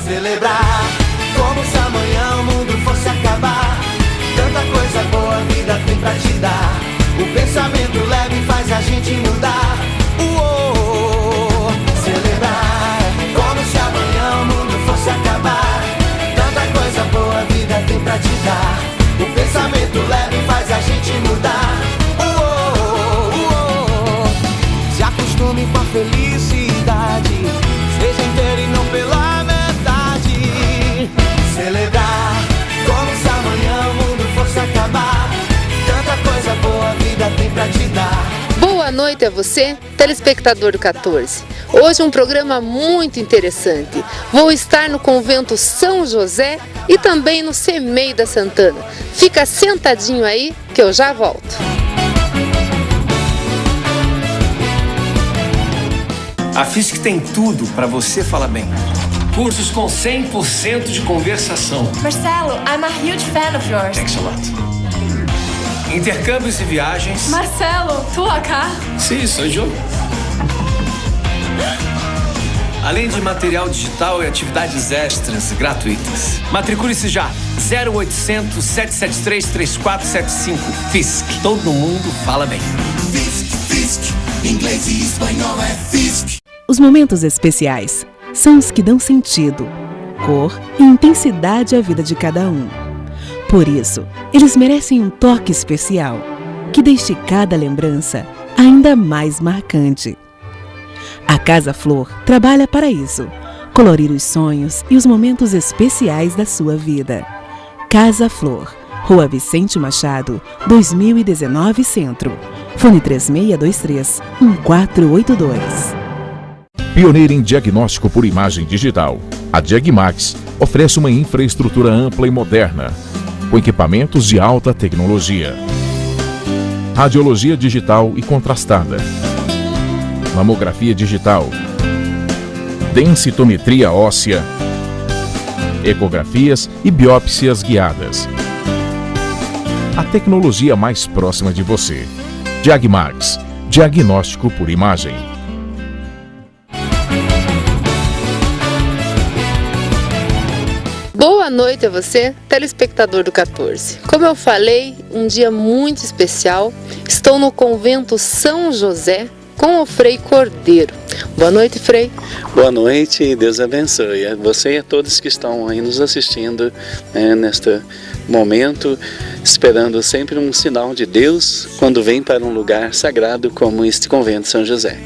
celebrar, como se amanhã o mundo fosse acabar. Tanta coisa boa a vida tem pra te dar. O pensamento leve faz a gente mudar. Uou, celebrar, como se amanhã o mundo fosse acabar. Tanta coisa boa a vida tem pra te dar. O pensamento leve faz a gente mudar. Uou, se acostume com a felicidade, seja inteiro e não pela metade. Celebrar, como se amanhã o mundo fosse acabar. Tanta coisa boa a vida tem pra te dar. Boa noite a você, telespectador do 14. Hoje um programa muito interessante. Vou estar no Convento São José e também no CEMEI da Santana. Fica sentadinho aí que eu já volto. A FISC tem tudo para você falar bem. Cursos com 100% de conversação. Marcelo, I'm a huge fan of yours. Thanks a lot. Intercâmbios e viagens. Marcelo, tu acá? Sim, sou eu. Além de material digital e atividades extras gratuitas. Matricule-se já. 0800 773 3475. FISC. Todo mundo fala bem. FISC, inglês e espanhol é FISC. Os momentos especiais são os que dão sentido, cor e intensidade à vida de cada um. Por isso, eles merecem um toque especial, que deixe cada lembrança ainda mais marcante. A Casa Flor trabalha para isso, colorir os sonhos e os momentos especiais da sua vida. Casa Flor, Rua Vicente Machado, 2019 Centro. Fone 3623-1482. Pioneira em diagnóstico por imagem digital, a Diagmax oferece uma infraestrutura ampla e moderna, com equipamentos de alta tecnologia. Radiologia digital e contrastada, mamografia digital, densitometria óssea, ecografias e biópsias guiadas. A tecnologia mais próxima de você. Diagmax, diagnóstico por imagem. Boa noite a você, telespectador do 14. Como eu falei, um dia muito especial. Estou no Convento São José com o Frei Cordeiro. Boa noite, Frei. Boa noite e Deus abençoe a você e a todos que estão aí nos assistindo neste momento, esperando sempre um sinal de Deus quando vem para um lugar sagrado como este Convento São José.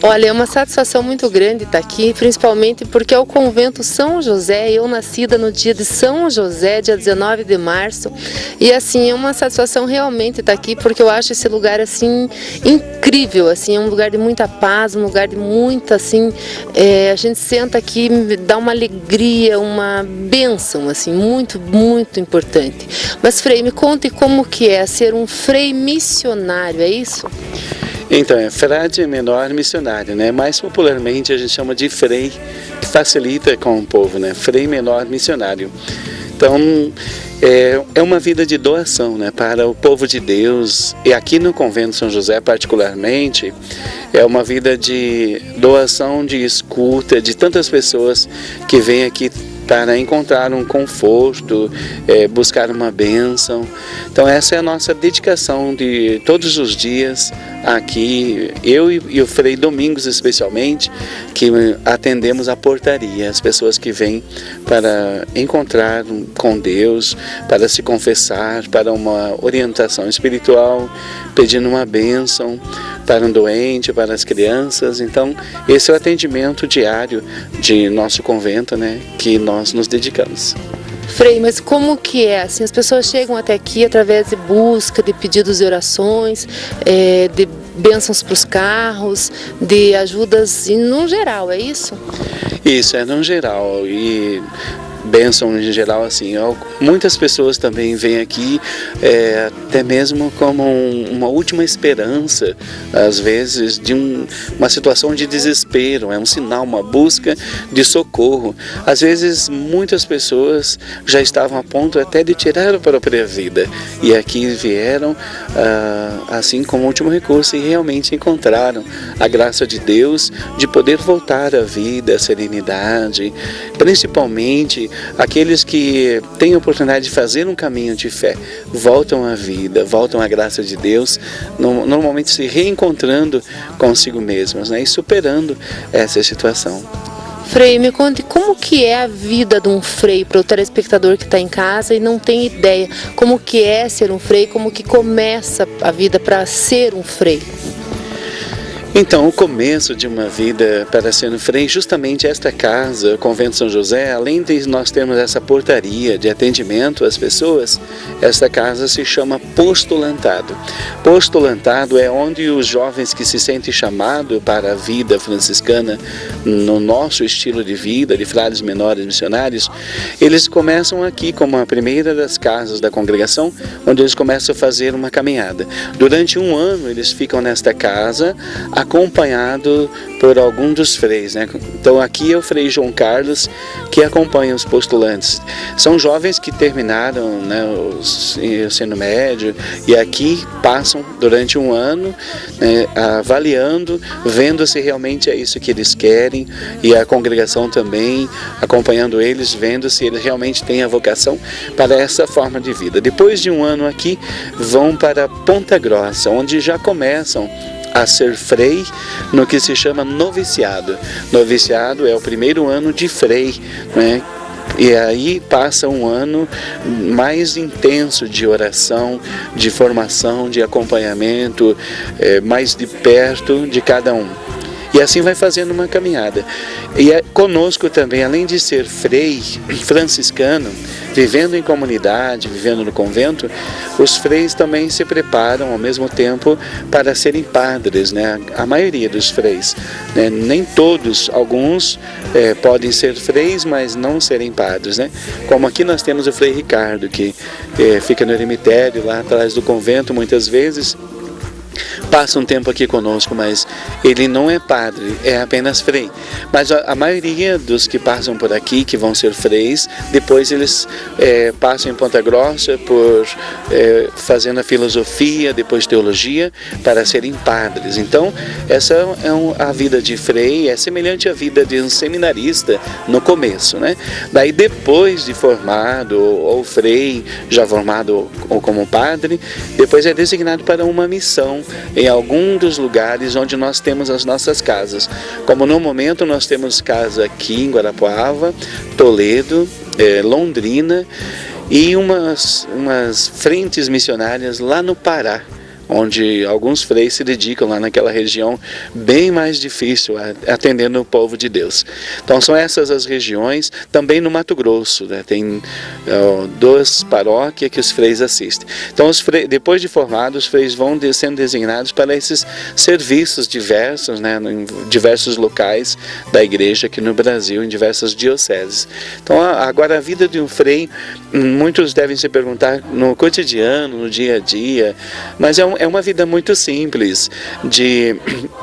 Olha, é uma satisfação muito grande estar aqui, principalmente porque é o Convento São José. Eu nascida no dia de São José, dia 19 de março. E assim, é uma satisfação realmente estar aqui, porque eu acho esse lugar assim incrível, assim, é um lugar de muita paz, um lugar de muita, assim, a gente senta aqui, dá uma alegria, uma bênção, assim, muito, muito importante. Mas, Frei, me conte como que é ser um frei missionário, é isso? Então, é frade menor missionário, né? Mais popularmente a gente chama de frei, que facilita com o povo, né? Frei menor missionário. Então, é uma vida de doação, né? Para o povo de Deus, e aqui no Convento São José particularmente, é uma vida de doação, de escuta, de tantas pessoas que vêm aqui para encontrar um conforto, buscar uma bênção. Então essa é a nossa dedicação de todos os dias aqui, eu e o Frei Domingos especialmente, que atendemos a portaria, as pessoas que vêm para encontrar com Deus, para se confessar, para uma orientação espiritual, pedindo uma bênção para um doente, para as crianças. Então esse é o atendimento diário de nosso convento, né, que nós nos dedicamos. Frei, mas como que é? Assim, as pessoas chegam até aqui através de busca, de pedidos de orações, de bênçãos para os carros, de ajudas no geral, é isso? Isso, é no geral. E bênção em geral, assim. Muitas pessoas também vêm aqui até mesmo como uma última esperança, às vezes, de uma situação de desespero, é um sinal, uma busca de socorro. Às vezes, muitas pessoas já estavam a ponto até de tirar a própria vida, e aqui vieram, assim, como último recurso, e realmente encontraram a graça de Deus de poder voltar à vida, à serenidade, principalmente aqueles que têm a oportunidade de fazer um caminho de fé, voltam à vida, voltam à graça de Deus, normalmente se reencontrando consigo mesmos, né, e superando essa situação. Frei, me conte como que é a vida de um frei para o telespectador que está em casa e não tem ideia como que é ser um frei, como que começa a vida para ser um frei. Então, o começo de uma vida para ser um frei, justamente esta casa, o Convento São José, além de nós termos essa portaria de atendimento às pessoas, esta casa se chama postulantado. Postulantado é onde os jovens que se sentem chamados para a vida franciscana, no nosso estilo de vida, de frades menores missionários, eles começam aqui como a primeira das casas da congregação, onde eles começam a fazer uma caminhada. Durante um ano eles ficam nesta casa, acompanhado por algum dos freis, né? Então aqui é o Frei João Carlos que acompanha os postulantes. São jovens que terminaram, né, o ensino médio e aqui passam durante um ano, né, avaliando, vendo se realmente é isso que eles querem, e a congregação também acompanhando eles, vendo se eles realmente têm a vocação para essa forma de vida. Depois de um ano aqui, vão para Ponta Grossa, onde já começam a ser frei no que se chama noviciado. Noviciado é o primeiro ano de frei, né? E aí passa um ano mais intenso de oração, de formação, de acompanhamento, mais de perto de cada um. E assim vai fazendo uma caminhada. E conosco também, além de ser frei franciscano, vivendo em comunidade, vivendo no convento, os freis também se preparam ao mesmo tempo para serem padres, né? A maioria dos freis, né? Nem todos, alguns podem ser freis, mas não serem padres, né? Como aqui nós temos o Frei Ricardo, que fica no eremitério, lá atrás do convento, muitas vezes, passa um tempo aqui conosco, mas ele não é padre, é apenas frei. Mas a maioria dos que passam por aqui, que vão ser freis, depois eles passam em Ponta Grossa por fazendo a filosofia, depois teologia, para serem padres. Então, essa é a vida de frei, é semelhante à vida de um seminarista no começo, né? Daí, depois de formado, ou frei, já formado ou como padre, depois é designado para uma missão em algum dos lugares onde nós temos as nossas casas. Como no momento nós temos casa aqui em Guarapuava, Toledo, Londrina e umas frentes missionárias lá no Pará, onde alguns freis se dedicam lá naquela região bem mais difícil, atendendo o povo de Deus. Então são essas as regiões, também no Mato Grosso, né? Tem 2 paróquias que os freis assistem. Então depois de formados, os freis vão sendo designados para esses serviços diversos, né? Em diversos locais da igreja aqui no Brasil, em diversas dioceses. Então agora a vida de um frei, muitos devem se perguntar no cotidiano, no dia a dia, mas é uma vida muito simples, de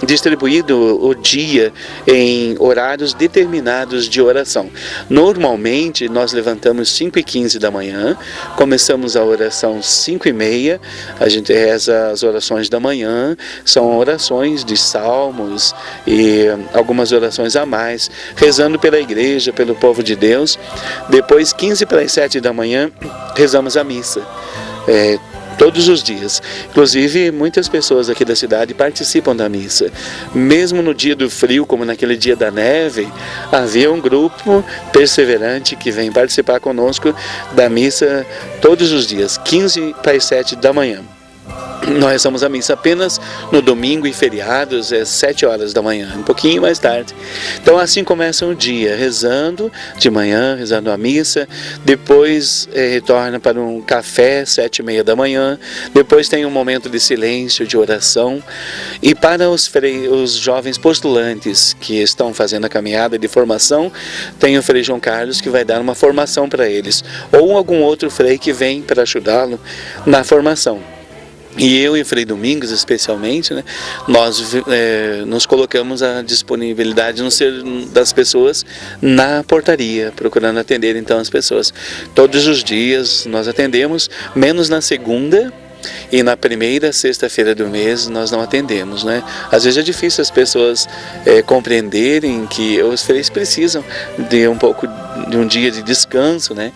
distribuído o dia em horários determinados de oração. Normalmente nós levantamos 5h15 da manhã, começamos a oração 5h30, a gente reza as orações da manhã, são orações de salmos e algumas orações a mais, rezando pela igreja, pelo povo de Deus. Depois, 6:45 da manhã, rezamos a missa. Todos os dias. Inclusive, muitas pessoas aqui da cidade participam da missa. Mesmo no dia do frio, como naquele dia da neve, havia um grupo perseverante que vem participar conosco da missa todos os dias, 6:45 da manhã. Nós rezamos a missa apenas no domingo e feriados, às 7 horas da manhã, um pouquinho mais tarde. Então assim começa o dia, rezando de manhã, rezando a missa, depois retorna para um café, 7h30 da manhã, depois tem um momento de silêncio, de oração, e para os jovens postulantes que estão fazendo a caminhada de formação, tem o Frei João Carlos que vai dar uma formação para eles, ou algum outro frei que vem para ajudá-lo na formação. E eu e o Frei Domingos, especialmente, né, nós nos colocamos à disponibilidade das pessoas na portaria, procurando atender então as pessoas. Todos os dias nós atendemos, menos na segunda e na primeira sexta-feira do mês nós não atendemos, né? Às vezes é difícil as pessoas compreenderem que os freis precisam de um dia de descanso, né?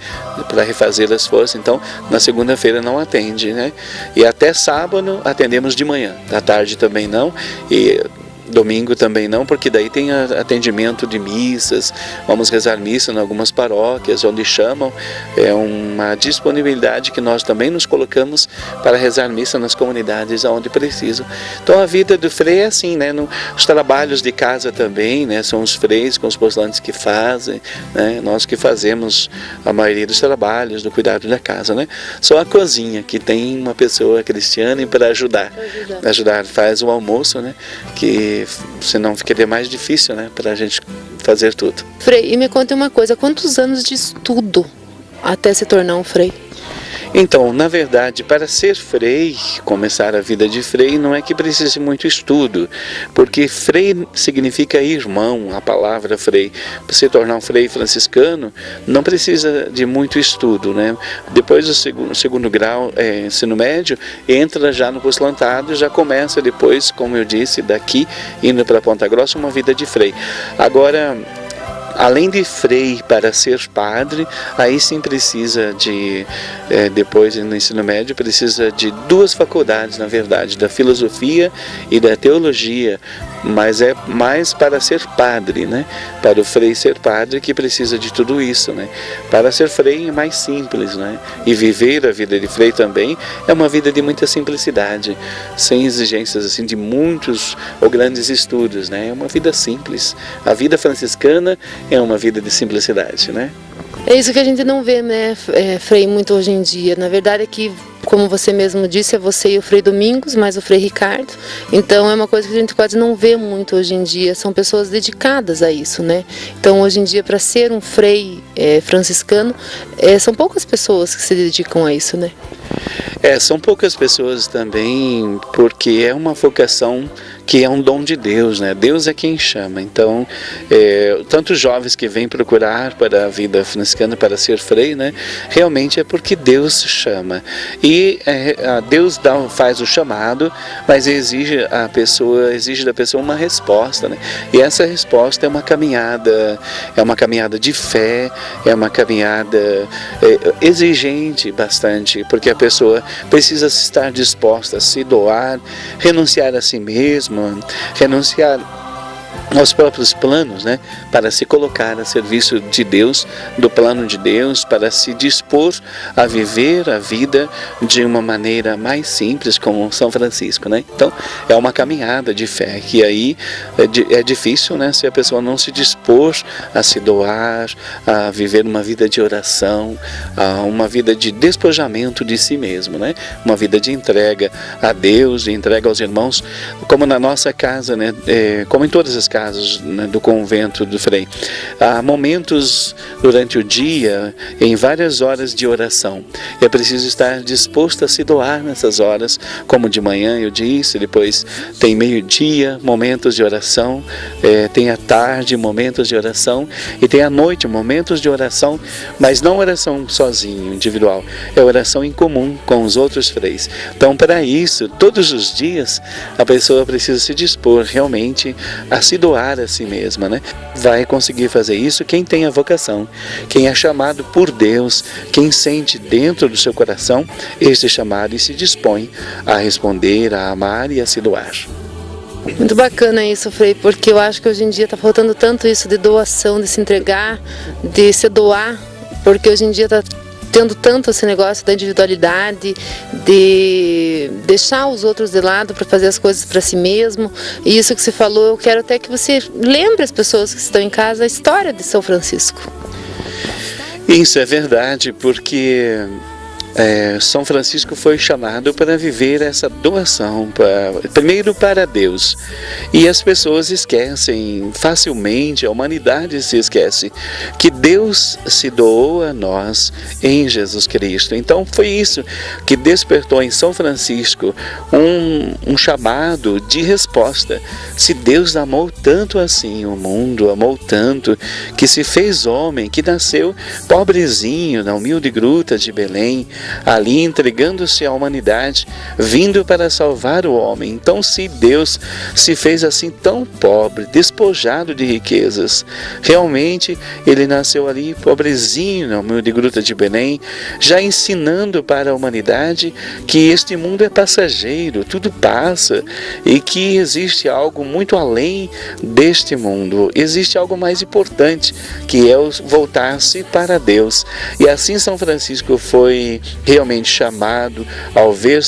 Para refazer as forças. Então, na segunda-feira não atende, né? E até sábado atendemos de manhã, à tarde também não. E domingo também não, porque daí tem atendimento de missas, vamos rezar missa em algumas paróquias, onde chamam, é uma disponibilidade que nós também nos colocamos para rezar missa nas comunidades onde precisam. Então a vida do frei é assim, né? Os trabalhos de casa também, né? São os freis com os postulantes que fazem, né? Nós que fazemos a maioria dos trabalhos, do cuidado da casa, né? Só a cozinha, que tem uma pessoa cristiana para ajudar, faz o almoço, né? Que senão ficaria mais difícil, né, para a gente fazer tudo. Frei, e me conta uma coisa, quantos anos de estudo até se tornar um frei? Então, na verdade, para ser frei, começar a vida de frei, não é que precise muito estudo, porque frei significa irmão, a palavra frei. Para se tornar um frei franciscano, não precisa de muito estudo, né? Depois do segundo grau, ensino médio, entra já no postulantado, já começa depois, como eu disse, daqui, indo para Ponta Grossa, uma vida de frei. Agora, além de frei para ser padre, aí sim precisa de, depois no ensino médio, precisa de 2 faculdades, na verdade, da filosofia e da teologia, mas é mais para ser padre, né? Para o frei ser padre que precisa de tudo isso, né? Para ser frei é mais simples, né? E viver a vida de frei também é uma vida de muita simplicidade, sem exigências assim de muitos ou grandes estudos, né? É uma vida simples. A vida franciscana é uma vida de simplicidade, né? É isso que a gente não vê, né, frei, muito hoje em dia. Na verdade é que, como você mesmo disse, é você e o Frei Domingos, mais o Frei Ricardo. Então é uma coisa que a gente quase não vê muito hoje em dia. São pessoas dedicadas a isso, né? Então hoje em dia, para ser um frei franciscano, são poucas pessoas que se dedicam a isso, né? São poucas pessoas também, porque é uma vocação que é um dom de Deus, né? Deus é quem chama. Então, tantos jovens que vêm procurar para a vida franciscana, para ser frei, né? Realmente é porque Deus chama. E Deus faz o chamado, mas exige da pessoa uma resposta, né? E essa resposta é uma caminhada de fé, é uma caminhada exigente bastante, porque a pessoa precisa estar disposta a se doar, renunciar a si mesmo, renunciar aos próprios planos, né, para se colocar a serviço de Deus, do plano de Deus, para se dispor a viver a vida de uma maneira mais simples, como São Francisco, né? Então, é uma caminhada de fé, que aí é difícil, né, se a pessoa não se dispor a se doar, a viver uma vida de oração, uma vida de despojamento de si mesmo, né? Uma vida de entrega a Deus, de entrega aos irmãos, como na nossa casa, né, como em todas as casas, né, do convento do Frei. Há momentos durante o dia, em várias horas de oração. E é preciso estar disposto a se doar nessas horas, como de manhã eu disse, depois tem meio-dia, momentos de oração, tem à tarde, momentos de oração, e tem à noite, momentos de oração, mas não oração sozinho, individual, é oração em comum com os outros freis. Então, para isso, todos os dias, a pessoa precisa se dispor realmente a se doar a si mesma, né? Vai conseguir fazer isso quem tem a vocação, quem é chamado por Deus, quem sente dentro do seu coração este chamado e se dispõe a responder, a amar e a se doar. Muito bacana isso, Frei, porque eu acho que hoje em dia está faltando tanto isso de doação, de se entregar, de se doar, porque hoje em dia está tendo tanto esse negócio da individualidade, de deixar os outros de lado para fazer as coisas para si mesmo. E isso que você falou, eu quero até que você lembre as pessoas que estão em casa a história de São Francisco. Isso é verdade, porque São Francisco foi chamado para viver essa doação, primeiro para Deus. E as pessoas esquecem facilmente, a humanidade se esquece, que Deus se doou a nós em Jesus Cristo. Então foi isso que despertou em São Francisco um chamado de resposta. Se Deus amou tanto assim o mundo, amou tanto, que se fez homem, que nasceu pobrezinho na humilde gruta de Belém, ali entregando-se à humanidade, vindo para salvar o homem. Então, se Deus se fez assim tão pobre, despojado de riquezas, realmente Ele nasceu ali pobrezinho na humilde gruta de Belém, já ensinando para a humanidade que este mundo é passageiro, tudo passa, e que existe algo muito além deste mundo, existe algo mais importante, que é o voltar-se para Deus. E assim São Francisco foi realmente chamado ao ver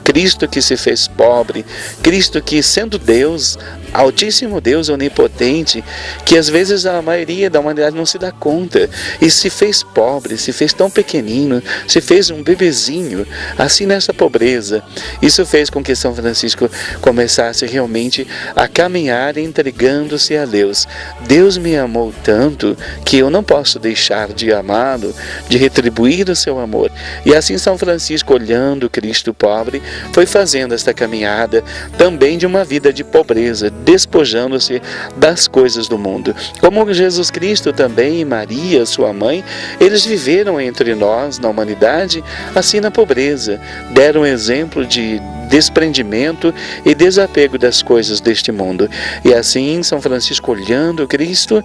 Cristo que se fez pobre, Cristo que, sendo Deus, Altíssimo Deus onipotente, que às vezes a maioria da humanidade não se dá conta, e se fez pobre, se fez tão pequenino, se fez um bebezinho, assim nessa pobreza. Isso fez com que São Francisco começasse realmente a caminhar entregando-se a Deus. Deus me amou tanto que eu não posso deixar de amá-lo, de retribuir o seu amor. E assim São Francisco, olhando Cristo pobre, foi fazendo esta caminhada também de uma vida de pobreza, despojando-se das coisas do mundo. Como Jesus Cristo também e Maria, sua mãe, eles viveram entre nós, na humanidade, assim na pobreza, deram exemplo de desprendimento e desapego das coisas deste mundo. E assim São Francisco, olhando Cristo,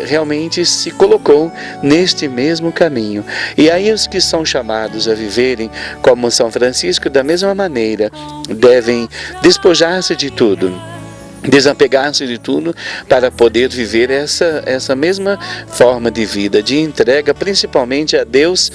realmente se colocou neste mesmo caminho. E aí os que são chamados a viverem como São Francisco, da mesma maneira, devem despojar-se de tudo, desapegar-se de tudo para poder viver essa mesma forma de vida, de entrega principalmente a Deus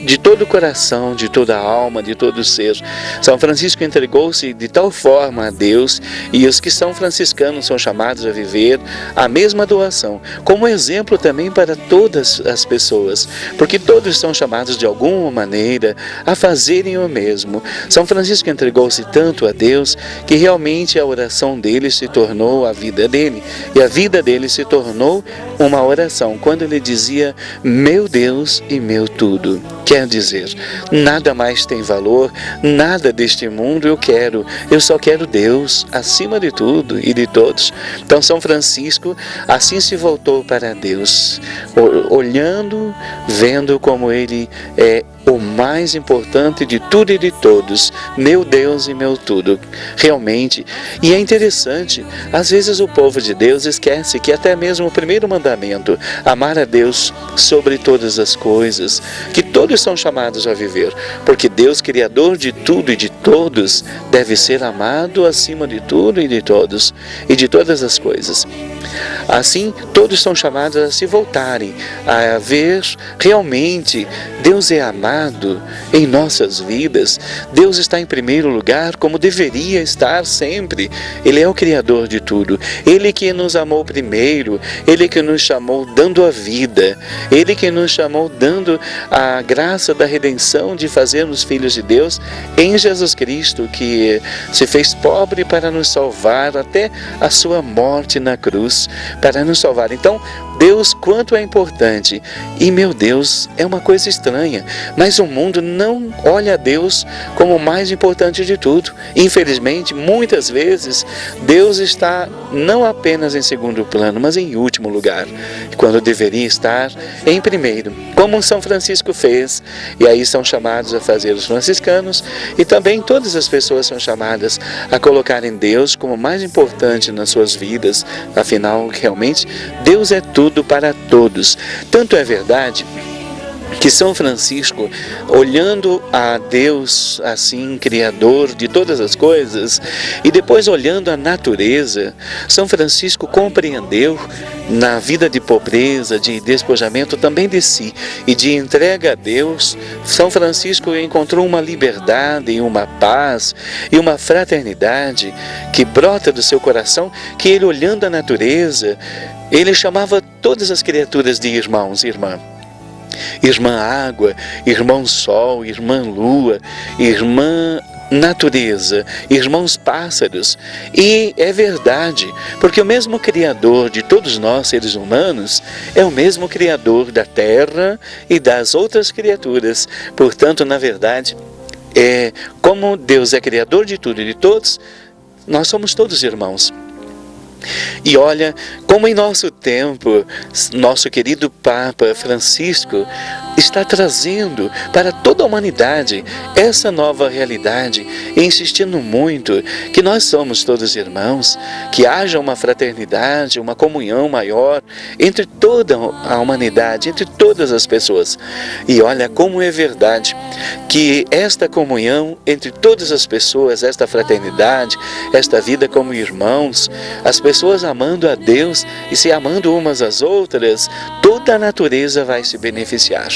de todo o coração, de toda a alma, de todo o ser. São Francisco entregou-se de tal forma a Deus, e os que são franciscanos são chamados a viver a mesma doação, como exemplo também para todas as pessoas, porque todos são chamados de alguma maneira a fazerem o mesmo. São Francisco entregou-se tanto a Deus que realmente a oração dele se tornou a vida dele, e a vida dele se tornou uma oração, quando ele dizia: meu Deus e meu tudo. Quer dizer, nada mais tem valor, nada deste mundo eu quero, eu só quero Deus acima de tudo e de todos. Então São Francisco assim se voltou para Deus, olhando, vendo como ele é o mais importante de tudo e de todos, meu Deus e meu tudo, realmente. E é interessante, às vezes o povo de Deus esquece que até mesmo o primeiro mandamento, amar a Deus sobre todas as coisas, que todos são chamados a viver, porque Deus, Criador de tudo e de todos, deve ser amado acima de tudo e de todos, e de todas as coisas. Assim, todos são chamados a se voltarem, a ver realmente Deus é amado em nossas vidas. Deus está em primeiro lugar, como deveria estar sempre. Ele é o Criador de tudo. Ele que nos amou primeiro, Ele que nos chamou dando a vida, Ele que nos chamou dando a graça da redenção de fazermos filhos de Deus em Jesus Cristo, que se fez pobre para nos salvar até a sua morte na cruz, para nos salvar. Então, Deus, quanto é importante. E, meu Deus, é uma coisa estranha, mas o mundo não olha a Deus como o mais importante de tudo. Infelizmente, muitas vezes, Deus está não apenas em segundo plano, mas em último lugar, quando deveria estar em primeiro, como São Francisco fez. E aí são chamados a fazer os franciscanos, e também todas as pessoas são chamadas a colocarem Deus como o mais importante nas suas vidas. Afinal, realmente, Deus é tudo para todos. Tanto é verdade que São Francisco, olhando a Deus assim, Criador de todas as coisas, e depois olhando a natureza, São Francisco compreendeu na vida de pobreza, de despojamento também de si e de entrega a Deus, São Francisco encontrou uma liberdade e uma paz e uma fraternidade que brota do seu coração, que ele, olhando a natureza, ele chamava todas as criaturas de irmãos e irmã. Irmã água, irmão sol, irmã lua, irmã natureza, irmãos pássaros. E é verdade, porque o mesmo Criador de todos nós, seres humanos, é o mesmo Criador da terra e das outras criaturas. Portanto, na verdade, como Deus é Criador de tudo e de todos, nós somos todos irmãos. E olha como em nosso tempo, nosso querido Papa Francisco está trazendo para toda a humanidade essa nova realidade, insistindo muito que nós somos todos irmãos, que haja uma fraternidade, uma comunhão maior entre toda a humanidade, entre todas as pessoas. E olha como é verdade que esta comunhão entre todas as pessoas, esta fraternidade, esta vida como irmãos, as pessoas amando a Deus e se amando umas às outras, toda a natureza vai se beneficiar.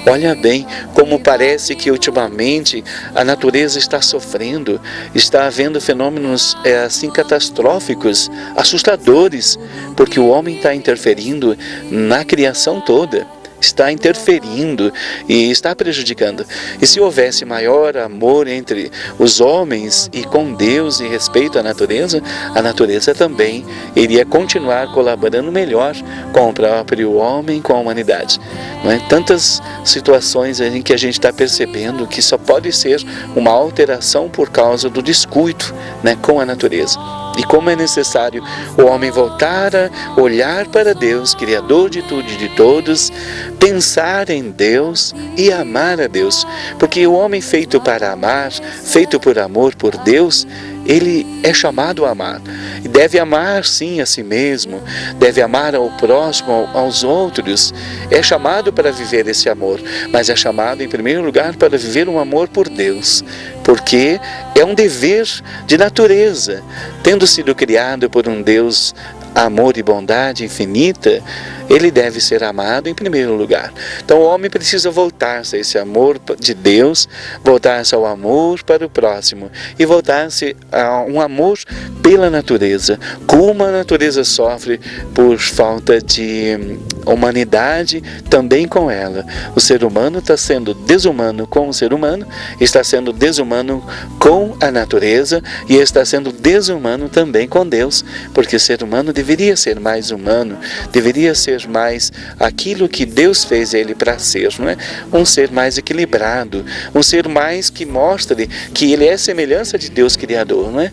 Olha bem como parece que ultimamente a natureza está sofrendo, está havendo fenômenos assim catastróficos, assustadores, porque o homem está interferindo na criação toda. Está interferindo e está prejudicando. E se houvesse maior amor entre os homens e com Deus e respeito à a natureza também iria continuar colaborando melhor com o próprio homem, com a humanidade. Não é? Tantas situações em que a gente está percebendo que só pode ser uma alteração por causa do descuido, né, com a natureza. E como é necessário o homem voltar a olhar para Deus, Criador de tudo e de todos, pensar em Deus e amar a Deus. Porque o homem feito para amar, feito por amor por Deus, ele é chamado a amar. E deve amar sim a si mesmo, deve amar ao próximo, aos outros. É chamado para viver esse amor, mas é chamado em primeiro lugar para viver um amor por Deus. Porque é um dever de natureza. Tendo sido criado por um Deus amor e bondade infinita, ele deve ser amado em primeiro lugar. Então o homem precisa voltar-se a esse amor de Deus, voltar-se ao amor para o próximo e voltar-se a um amor pela natureza. Como a natureza sofre por falta de humanidade, também com ela. O ser humano está sendo desumano com o ser humano, está sendo desumano com a natureza e está sendo desumano também com Deus, porque o ser humano deveria ser mais humano, deveria ser mais aquilo que Deus fez ele para ser, não é? Um ser mais equilibrado, um ser mais que mostre que ele é semelhança de Deus Criador, não é?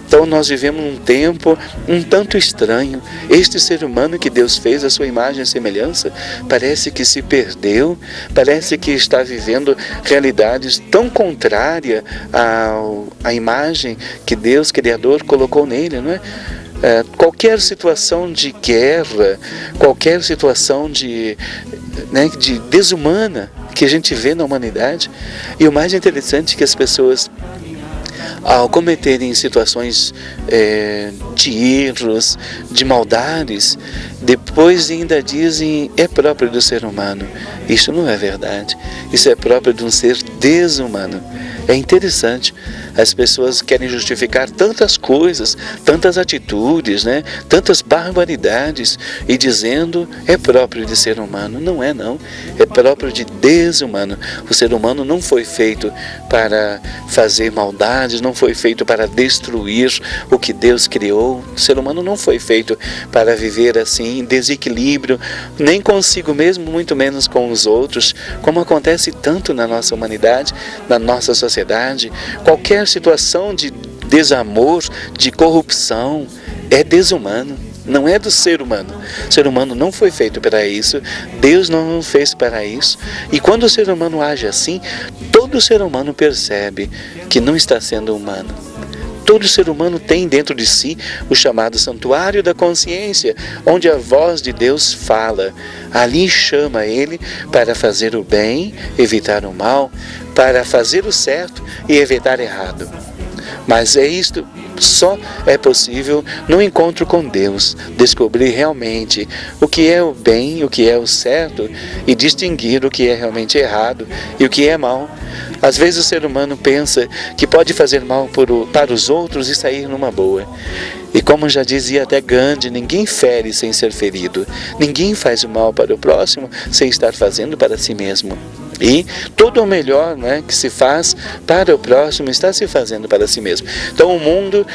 Então nós vivemos um tempo um tanto estranho. Este ser humano que Deus fez a sua imagem e semelhança parece que se perdeu, parece que está vivendo realidades tão contrárias à imagem que Deus Criador colocou nele, não é? Qualquer situação de guerra, qualquer situação de desumana que a gente vê na humanidade, e o mais interessante é que as pessoas, ao cometerem situações de erros, de maldades, depois ainda dizem é próprio do ser humano. Isso não é verdade. Isso é próprio de um ser desumano. É interessante. As pessoas querem justificar tantas coisas, tantas atitudes, né? Tantas barbaridades, e dizendo é próprio de ser humano. Não é, não. É próprio de desumano. O ser humano não foi feito para fazer maldades, não foi feito para destruir o que Deus criou. O ser humano não foi feito para viver assim em desequilíbrio, nem consigo mesmo, muito menos com os outros, como acontece tanto na nossa humanidade, na nossa sociedade. Qualquer situação de desamor, de corrupção, é desumano, não é do ser humano. O ser humano não foi feito para isso, Deus não fez para isso. E quando o ser humano age assim, todo ser humano percebe que não está sendo humano. Todo ser humano tem dentro de si o chamado santuário da consciência, onde a voz de Deus fala. Ali chama ele para fazer o bem, evitar o mal, para fazer o certo e evitar errado. Mas isto só é possível no encontro com Deus, descobrir realmente o que é o bem, o que é o certo e distinguir o que é realmente errado e o que é mal. Às vezes o ser humano pensa que pode fazer mal para os outros e sair numa boa. E como já dizia até Gandhi, ninguém fere sem ser ferido. Ninguém faz o mal para o próximo sem estar fazendo para si mesmo. E todo o melhor, né, que se faz para o próximo está se fazendo para si mesmo. Então o mundo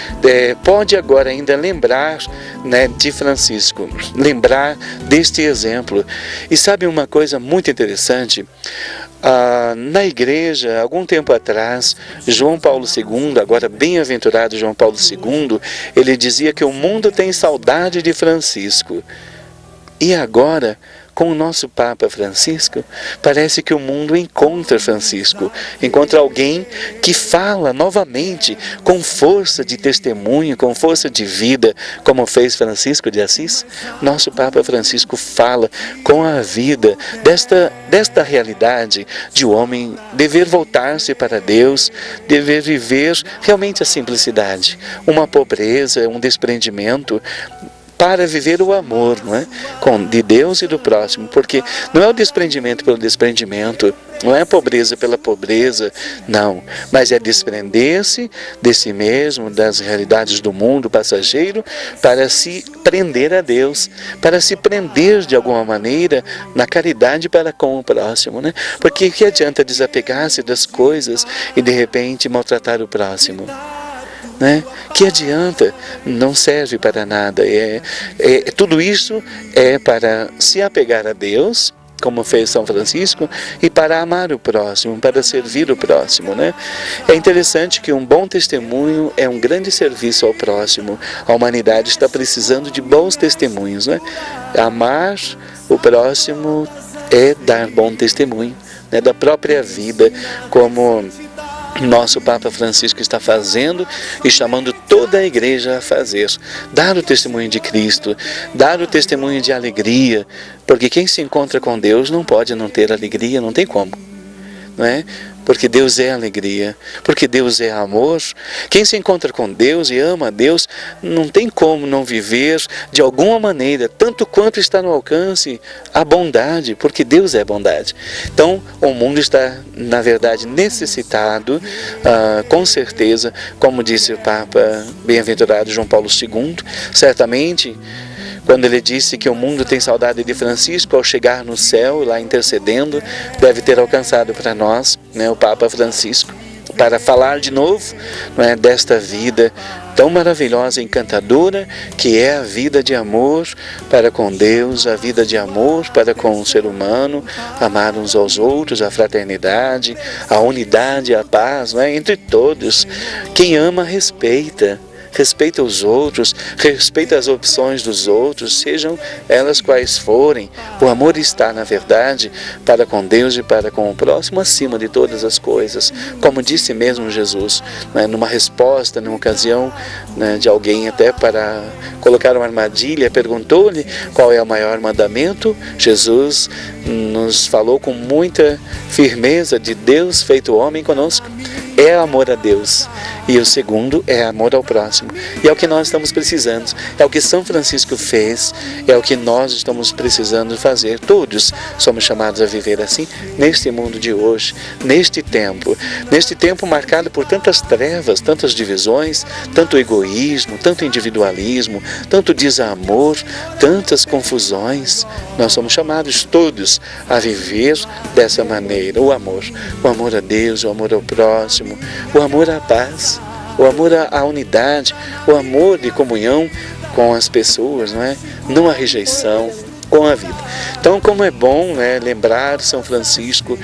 pode agora ainda lembrar, né, de Francisco, lembrar deste exemplo. E sabe uma coisa muito interessante? Na igreja, algum tempo atrás, João Paulo II, agora bem-aventurado João Paulo II, ele dizia que o mundo tem saudade de Francisco. E agora, com o nosso Papa Francisco, parece que o mundo encontra Francisco, encontra alguém que fala novamente com força de testemunho, com força de vida, como fez Francisco de Assis. Nosso Papa Francisco fala com a vida desta realidade de o homem dever voltar-se para Deus, dever viver realmente a simplicidade, uma pobreza, um desprendimento, para viver o amor, não é? De Deus e do próximo, porque não é o desprendimento pelo desprendimento, não é a pobreza pela pobreza, não, mas é desprender-se de si mesmo, das realidades do mundo passageiro, para se prender a Deus, para se prender de alguma maneira na caridade para com o próximo, né? Porque que adianta desapegar-se das coisas e de repente maltratar o próximo? Né? Que adianta? Não serve para nada. Tudo isso é para se apegar a Deus, como fez São Francisco, e para amar o próximo, para servir o próximo, né? É interessante que um bom testemunho é um grande serviço ao próximo. A humanidade está precisando de bons testemunhos, né? Amar o próximo é dar bom testemunho, né? Da própria vida, como nosso Papa Francisco está fazendo e chamando toda a igreja a fazer. Dar o testemunho de Cristo, dar o testemunho de alegria, porque quem se encontra com Deus não pode não ter alegria, não tem como, não é? Porque Deus é alegria, porque Deus é amor. Quem se encontra com Deus e ama a Deus, não tem como não viver de alguma maneira, tanto quanto está no alcance, a bondade, porque Deus é bondade. Então, o mundo está, na verdade, necessitado, com certeza, como disse o Papa bem-aventurado João Paulo II, certamente, quando ele disse que o mundo tem saudade de Francisco, ao chegar no céu, lá intercedendo, deve ter alcançado para nós, né, o Papa Francisco, para falar de novo, né, desta vida tão maravilhosa e encantadora, que é a vida de amor para com Deus, a vida de amor para com o ser humano, amar uns aos outros, a fraternidade, a unidade, a paz, né, entre todos. Quem ama, respeita. Respeita os outros, respeita as opções dos outros, sejam elas quais forem. O amor está, na verdade, para com Deus e para com o próximo, acima de todas as coisas. Como disse mesmo Jesus, né, numa resposta, numa ocasião, né, de alguém até para colocar uma armadilha, perguntou-lhe qual é o maior mandamento. Jesus nos falou com muita firmeza de Deus feito homem conosco. É amor a Deus. E o segundo é amor ao próximo. E é o que nós estamos precisando. É o que São Francisco fez. É o que nós estamos precisando fazer. Todos somos chamados a viver assim, neste mundo de hoje, neste tempo. Neste tempo marcado por tantas trevas, tantas divisões, tanto egoísmo, tanto individualismo, tanto desamor, tantas confusões. Nós somos chamados todos a viver dessa maneira. O amor a Deus, o amor ao próximo, o amor à paz, o amor à unidade, o amor de comunhão com as pessoas, não é? Não a rejeição, com a vida. Então, como é bom, né, lembrar São Francisco,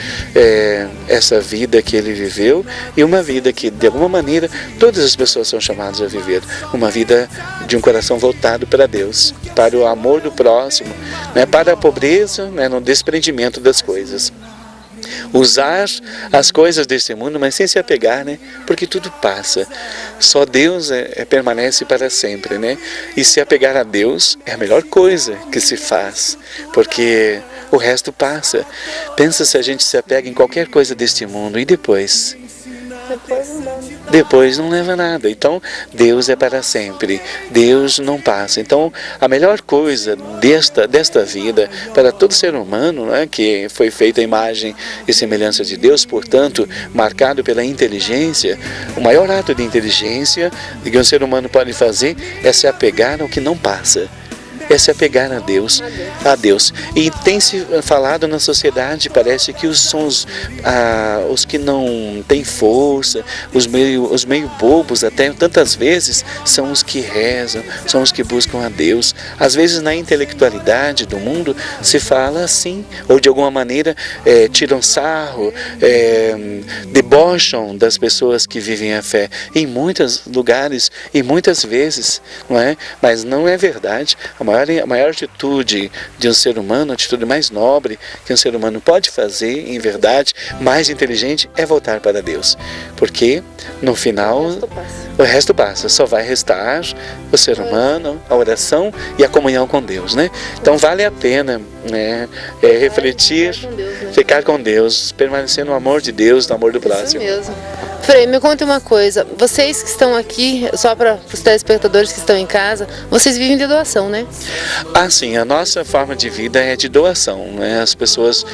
essa vida que ele viveu, e uma vida que, de alguma maneira, todas as pessoas são chamadas a viver. Uma vida de um coração voltado para Deus, para o amor do próximo, né, para a pobreza, né, no desprendimento das coisas. usar as coisas deste mundo, mas sem se apegar, né? Porque tudo passa. Só Deus permanece para sempre, né? E se apegar a Deus é a melhor coisa que se faz, porque o resto passa. Pensa se a gente se apega em qualquer coisa deste mundo e depois não leva nada. Então Deus é para sempre, Deus não passa. Então a melhor coisa desta vida para todo ser humano, né, que foi feita a imagem e semelhança de Deus, portanto marcado pela inteligência, o maior ato de inteligência que um ser humano pode fazer é se apegar ao que não passa. É se apegar a Deus. E tem se falado na sociedade, parece que os que não têm força, os meio bobos até, tantas vezes, são os que rezam, são os que buscam a Deus. Às vezes na intelectualidade do mundo se fala assim, ou de alguma maneira tiram sarro, debocham das pessoas que vivem a fé, em muitos lugares e muitas vezes, não é? Mas não é verdade. A maior atitude de um ser humano, a atitude mais nobre que um ser humano pode fazer, em verdade, mais inteligente, é voltar para Deus. Porque, no final, o resto passa. Só vai restar o ser humano, a oração e a comunhão com Deus, né? Então, vale a pena, né, refletir, ficar com Deus, permanecer no amor de Deus, no amor do próximo. Isso mesmo. Frei, me conta uma coisa. Vocês que estão aqui, só para os telespectadores que estão em casa, vocês vivem de doação, né? Ah, sim. A nossa forma de vida é de doação, né? As pessoas,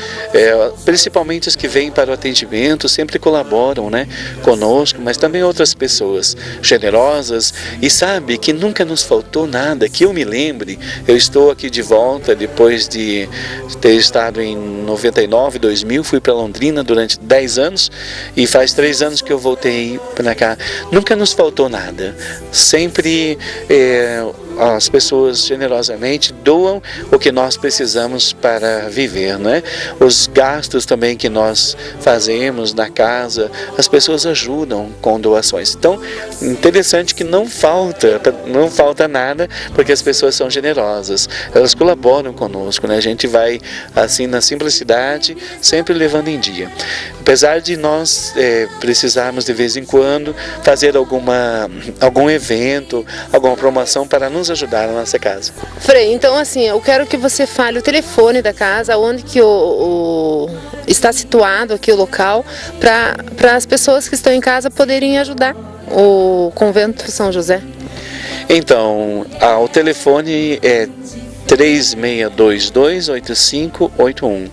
principalmente as que vêm para o atendimento, sempre colaboram, né, conosco, mas também outras pessoas generosas, e sabe que nunca nos faltou nada, que eu me lembre. Eu estou aqui de volta depois de ter estado em 99, 2000, fui para Londrina durante 10 anos e faz 3 anos que eu voltei para cá. Nunca nos faltou nada. Sempre as pessoas generosamente doam o que nós precisamos para viver, né? Os gastos também que nós fazemos na casa, as pessoas ajudam com doações. Então, interessante que não falta nada, porque as pessoas são generosas, elas colaboram conosco, né? A gente vai assim na simplicidade, sempre levando em dia. Apesar de nós precisarmos de vez em quando fazer algum evento, alguma promoção para nos ajudar na nossa casa. Frei, então assim, eu quero que você fale o telefone da casa, onde que está situado aqui o local, para as pessoas que estão em casa poderem ajudar o Convento São José. Então, o telefone é 3622-8581.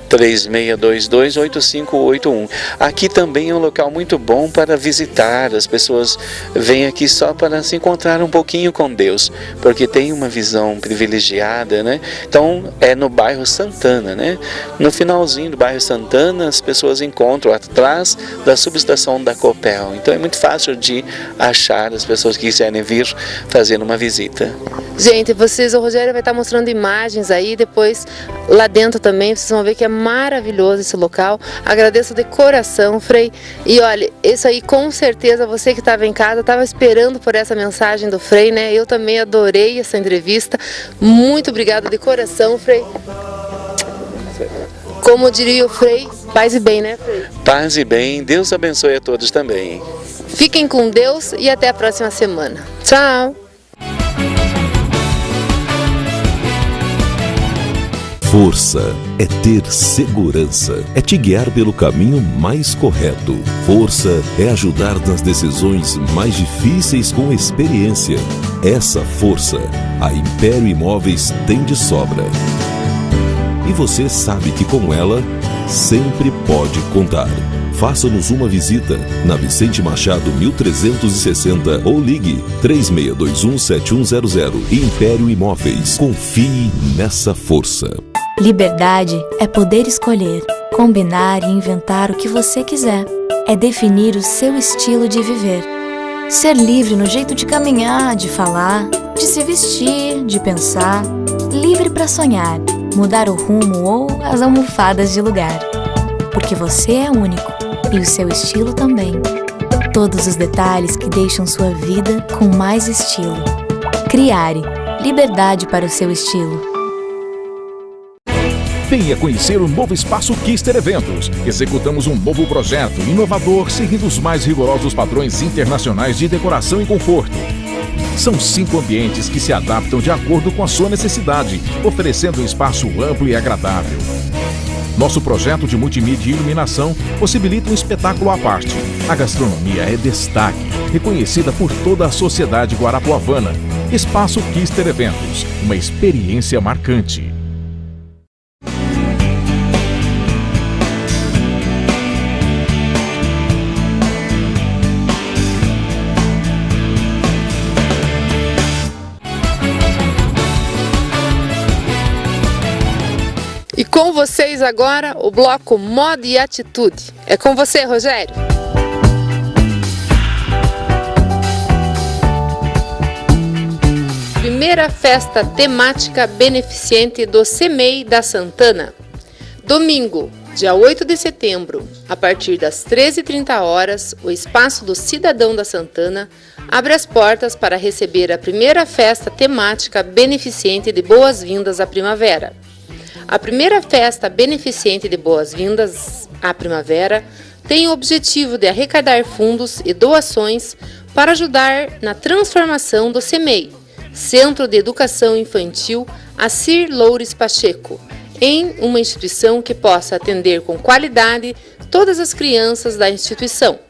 3622-8581. Aqui também é um local muito bom para visitar. As pessoas vêm aqui só para se encontrar um pouquinho com Deus, porque tem uma visão privilegiada, né? Então é no bairro Santana, né? No finalzinho do bairro Santana, as pessoas encontram atrás da subestação da Copel. Então é muito fácil de achar as pessoas que quiserem vir fazer uma visita. Gente, o Rogério vai estar mostrando imagens aí, depois lá dentro também, vocês vão ver que é maravilhoso esse local. Agradeço de coração, Frei. E olha, isso aí com certeza você que estava em casa, estava esperando por essa mensagem do Frei, né? Eu também adorei essa entrevista. Muito obrigada de coração, Frei. Como diria o Frei, paz e bem, né, Frei? Paz e bem, Deus abençoe a todos também. Fiquem com Deus e até a próxima semana. Tchau! Força é ter segurança, é te guiar pelo caminho mais correto. Força é ajudar nas decisões mais difíceis com experiência. Essa força a Império Imóveis tem de sobra. E você sabe que com ela sempre pode contar. Faça-nos uma visita na Vicente Machado 1360 ou ligue 3621-7100. Império Imóveis. Confie nessa força. Liberdade é poder escolher, combinar e inventar o que você quiser. É definir o seu estilo de viver. Ser livre no jeito de caminhar, de falar, de se vestir, de pensar. Livre para sonhar, mudar o rumo ou as almofadas de lugar. Porque você é único e o seu estilo também. Todos os detalhes que deixam sua vida com mais estilo. Criare, liberdade para o seu estilo. Venha conhecer o novo Espaço Kister Eventos. Executamos um novo projeto inovador, seguindo os mais rigorosos padrões internacionais de decoração e conforto. São 5 ambientes que se adaptam de acordo com a sua necessidade, oferecendo um espaço amplo e agradável. Nosso projeto de multimídia e iluminação possibilita um espetáculo à parte. A gastronomia é destaque, reconhecida por toda a sociedade guarapuavana. Espaço Kister Eventos, uma experiência marcante. E com vocês agora, o bloco Moda e Atitude. É com você, Rogério. Primeira festa temática beneficente do CEMEI da Santana. Domingo, dia 8 de setembro, a partir das 13h30, o Espaço do Cidadão da Santana abre as portas para receber a primeira festa temática beneficente de boas-vindas à primavera. A primeira festa beneficente de boas-vindas à primavera tem o objetivo de arrecadar fundos e doações para ajudar na transformação do CEMEI, Centro de Educação Infantil Assir Loures Pacheco, em uma instituição que possa atender com qualidade todas as crianças da instituição.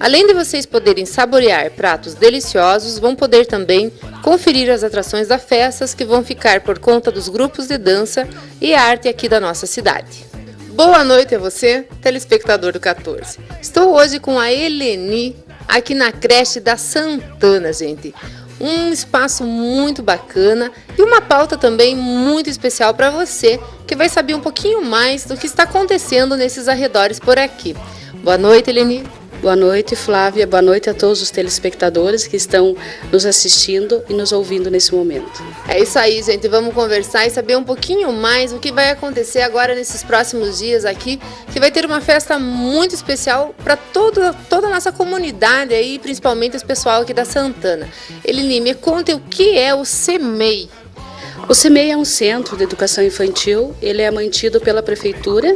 Além de vocês poderem saborear pratos deliciosos, vão poder também conferir as atrações da festa que vão ficar por conta dos grupos de dança e arte aqui da nossa cidade. Boa noite a você, telespectador do 14. Estou hoje com a Eleni aqui na creche da Santana, gente. Um espaço muito bacana e uma pauta também muito especial para você que vai saber um pouquinho mais do que está acontecendo nesses arredores por aqui. Boa noite, Eleni. Boa noite, Flávia. Boa noite a todos os telespectadores que estão nos assistindo e nos ouvindo nesse momento. É isso aí, gente. Vamos conversar e saber um pouquinho mais o que vai acontecer agora nesses próximos dias aqui, que vai ter uma festa muito especial para toda a nossa comunidade aí, principalmente esse pessoal aqui da Santana. Eleni, me conte o que é o CEMEI. O CEMEI é um centro de educação infantil. Ele é mantido pela Prefeitura,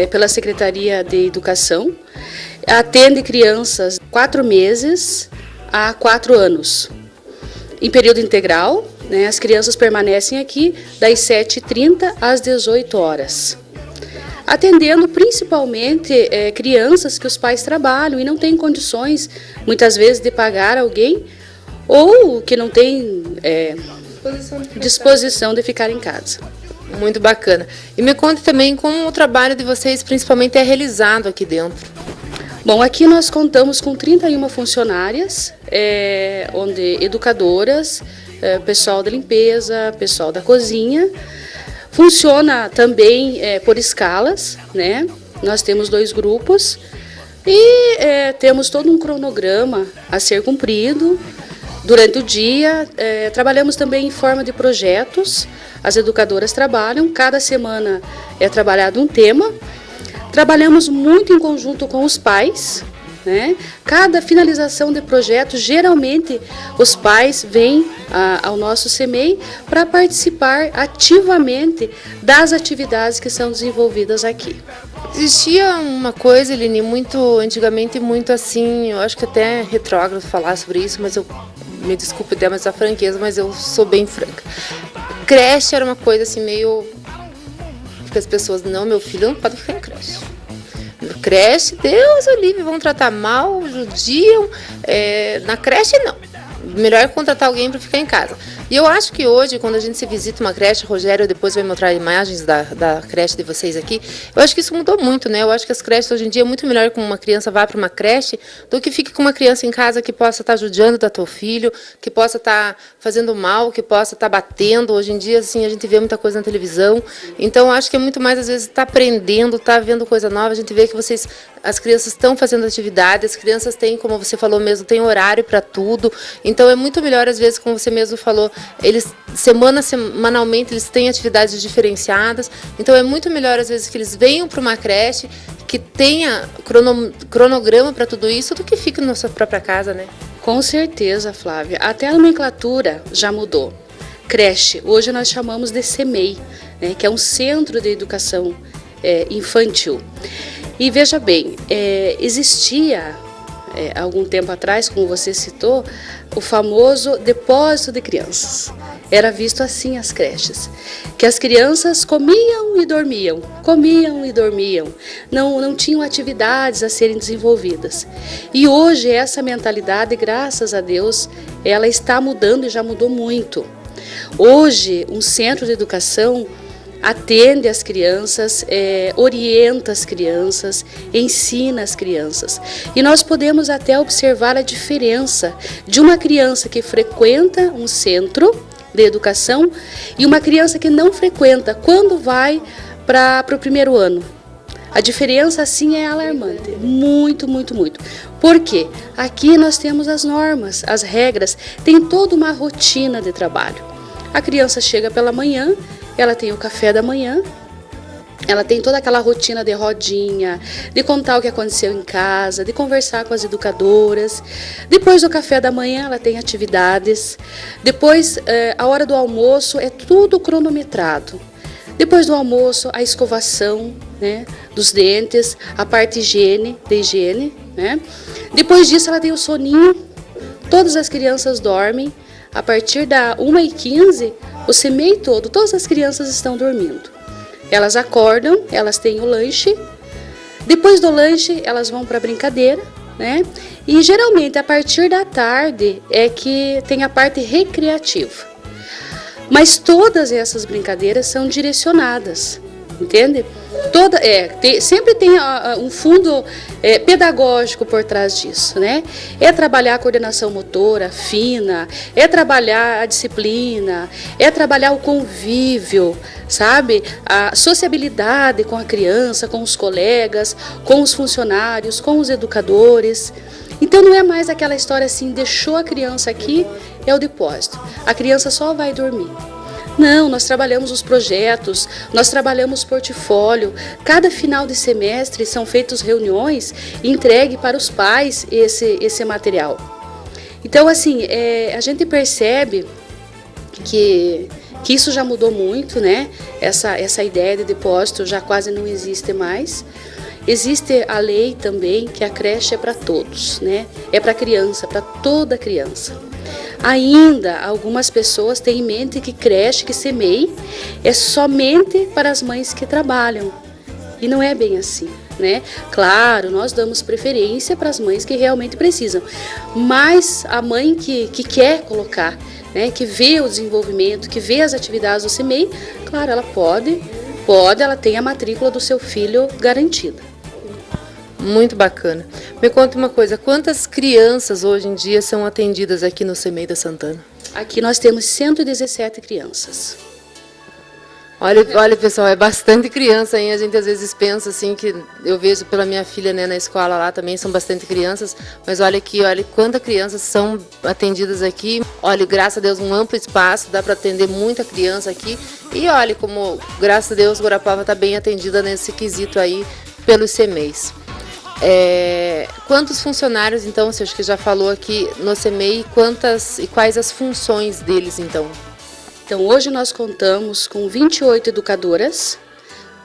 pela Secretaria de Educação. Atende crianças 4 meses a 4 anos. Em período integral, né, as crianças permanecem aqui das 7h30 às 18 horas. Atendendo principalmente crianças que os pais trabalham e não têm condições, muitas vezes, de pagar alguém ou que não tem disposição de ficar em casa. Muito bacana. E me conte também como o trabalho de vocês principalmente é realizado aqui dentro. Bom, aqui nós contamos com 31 funcionárias, onde educadoras, pessoal da limpeza, pessoal da cozinha. Funciona também por escalas, né? Nós temos 2 grupos e temos todo um cronograma a ser cumprido durante o dia. Trabalhamos também em forma de projetos. As educadoras trabalham, cada semana é trabalhado um tema. Trabalhamos muito em conjunto com os pais, né? Cada finalização de projeto, geralmente os pais vêm ao nosso CEMEI para participar ativamente das atividades que são desenvolvidas aqui. Existia uma coisa, Eleni, antigamente muito assim, eu acho que até é retrógrado falar sobre isso, mas me desculpe dar mais a franqueza, mas eu sou bem franca. Creche era uma coisa assim meio... Porque as pessoas, não, meu filho não pode ficar em creche. Creche, Deus o livre, vão tratar mal, judiam. Na creche, não. Melhor é contratar alguém para ficar em casa. E eu acho que hoje, quando a gente se visita uma creche, Rogério depois vai mostrar imagens da creche de vocês aqui, eu acho que isso mudou muito, né? Eu acho que as creches hoje em dia é muito melhor que uma criança vá para uma creche do que fique com uma criança em casa que possa estar judiando do teu filho, que possa estar fazendo mal, que possa estar batendo. Hoje em dia, assim, a gente vê muita coisa na televisão. Então, eu acho que é muito mais, às vezes, estar aprendendo, estar vendo coisa nova. A gente vê que as crianças estão fazendo atividade, as crianças têm, como você falou mesmo, tem horário para tudo. Então, é muito melhor, às vezes, como você mesmo falou, eles semanalmente eles têm atividades diferenciadas, então é muito melhor às vezes que eles venham para uma creche que tenha cronograma para tudo isso do que fique na sua própria casa, né? Com certeza, Flávia. Até a nomenclatura já mudou. creche. Hoje nós chamamos de CEMEI, né, que é um Centro de Educação Infantil. E veja bem, existia algum tempo atrás, como você citou, o famoso depósito de crianças. Era visto assim as creches, que as crianças comiam e dormiam, não tinham atividades a serem desenvolvidas. E hoje essa mentalidade, graças a Deus, ela está mudando e já mudou muito. Hoje um centro de educação atende as crianças, orienta as crianças, ensina as crianças. E nós podemos até observar a diferença de uma criança que frequenta um centro de educação e uma criança que não frequenta quando vai para o primeiro ano. A diferença, assim, é alarmante. Muito, muito, muito. Por quê? Aqui nós temos as normas, as regras, tem toda uma rotina de trabalho. A criança chega pela manhã, ela tem o café da manhã, ela tem toda aquela rotina de rodinha, de contar o que aconteceu em casa, de conversar com as educadoras. Depois do café da manhã, ela tem atividades. Depois, a hora do almoço, é tudo cronometrado. Depois do almoço, a escovação, né, dos dentes, a parte de higiene. Né? Depois disso, ela tem o soninho. Todas as crianças dormem. A partir da 1h15, o CEMEI todo, todas as crianças estão dormindo. Elas acordam, elas têm o lanche, depois do lanche elas vão para a brincadeira, né? E geralmente a partir da tarde é que tem a parte recreativa. Mas todas essas brincadeiras são direcionadas, entende? Sempre tem um fundo pedagógico por trás disso, né? É trabalhar a coordenação motora fina, é trabalhar a disciplina, é trabalhar o convívio, sabe? A sociabilidade com a criança, com os colegas, com os funcionários, com os educadores. Então não é mais aquela história assim, deixou a criança aqui, é o depósito. A criança só vai dormir. Não, nós trabalhamos os projetos, nós trabalhamos portfólio. Cada final de semestre são feitas reuniões e entregue para os pais esse material. Então, assim, a gente percebe que isso já mudou muito, né? Essa ideia de depósito já quase não existe mais. Existe a lei também que a creche é para todos, né? É para criança, para toda criança. Ainda algumas pessoas têm em mente que creche, que CEMEI é somente para as mães que trabalham. E não é bem assim, né? Claro, nós damos preferência para as mães que realmente precisam. Mas a mãe que quer colocar, né, que vê o desenvolvimento, que vê as atividades do CEMEI, claro, ela pode, ela tem a matrícula do seu filho garantida. Muito bacana. Me conta uma coisa, quantas crianças hoje em dia são atendidas aqui no CEMEI da Santana? Aqui nós temos 117 crianças. Olha, pessoal, é bastante criança, hein? A gente às vezes pensa assim, que eu vejo pela minha filha, né, na escola lá também são bastante crianças, mas olha aqui, olha quantas crianças são atendidas aqui. Olha, graças a Deus, um amplo espaço, dá para atender muita criança aqui. E olha como, graças a Deus, Guarapava está bem atendida nesse quesito aí pelos CEMEIs. Quantos funcionários, então, você acha que já falou aqui no CEMEI, e quais as funções deles, então? Então, hoje nós contamos com 28 educadoras,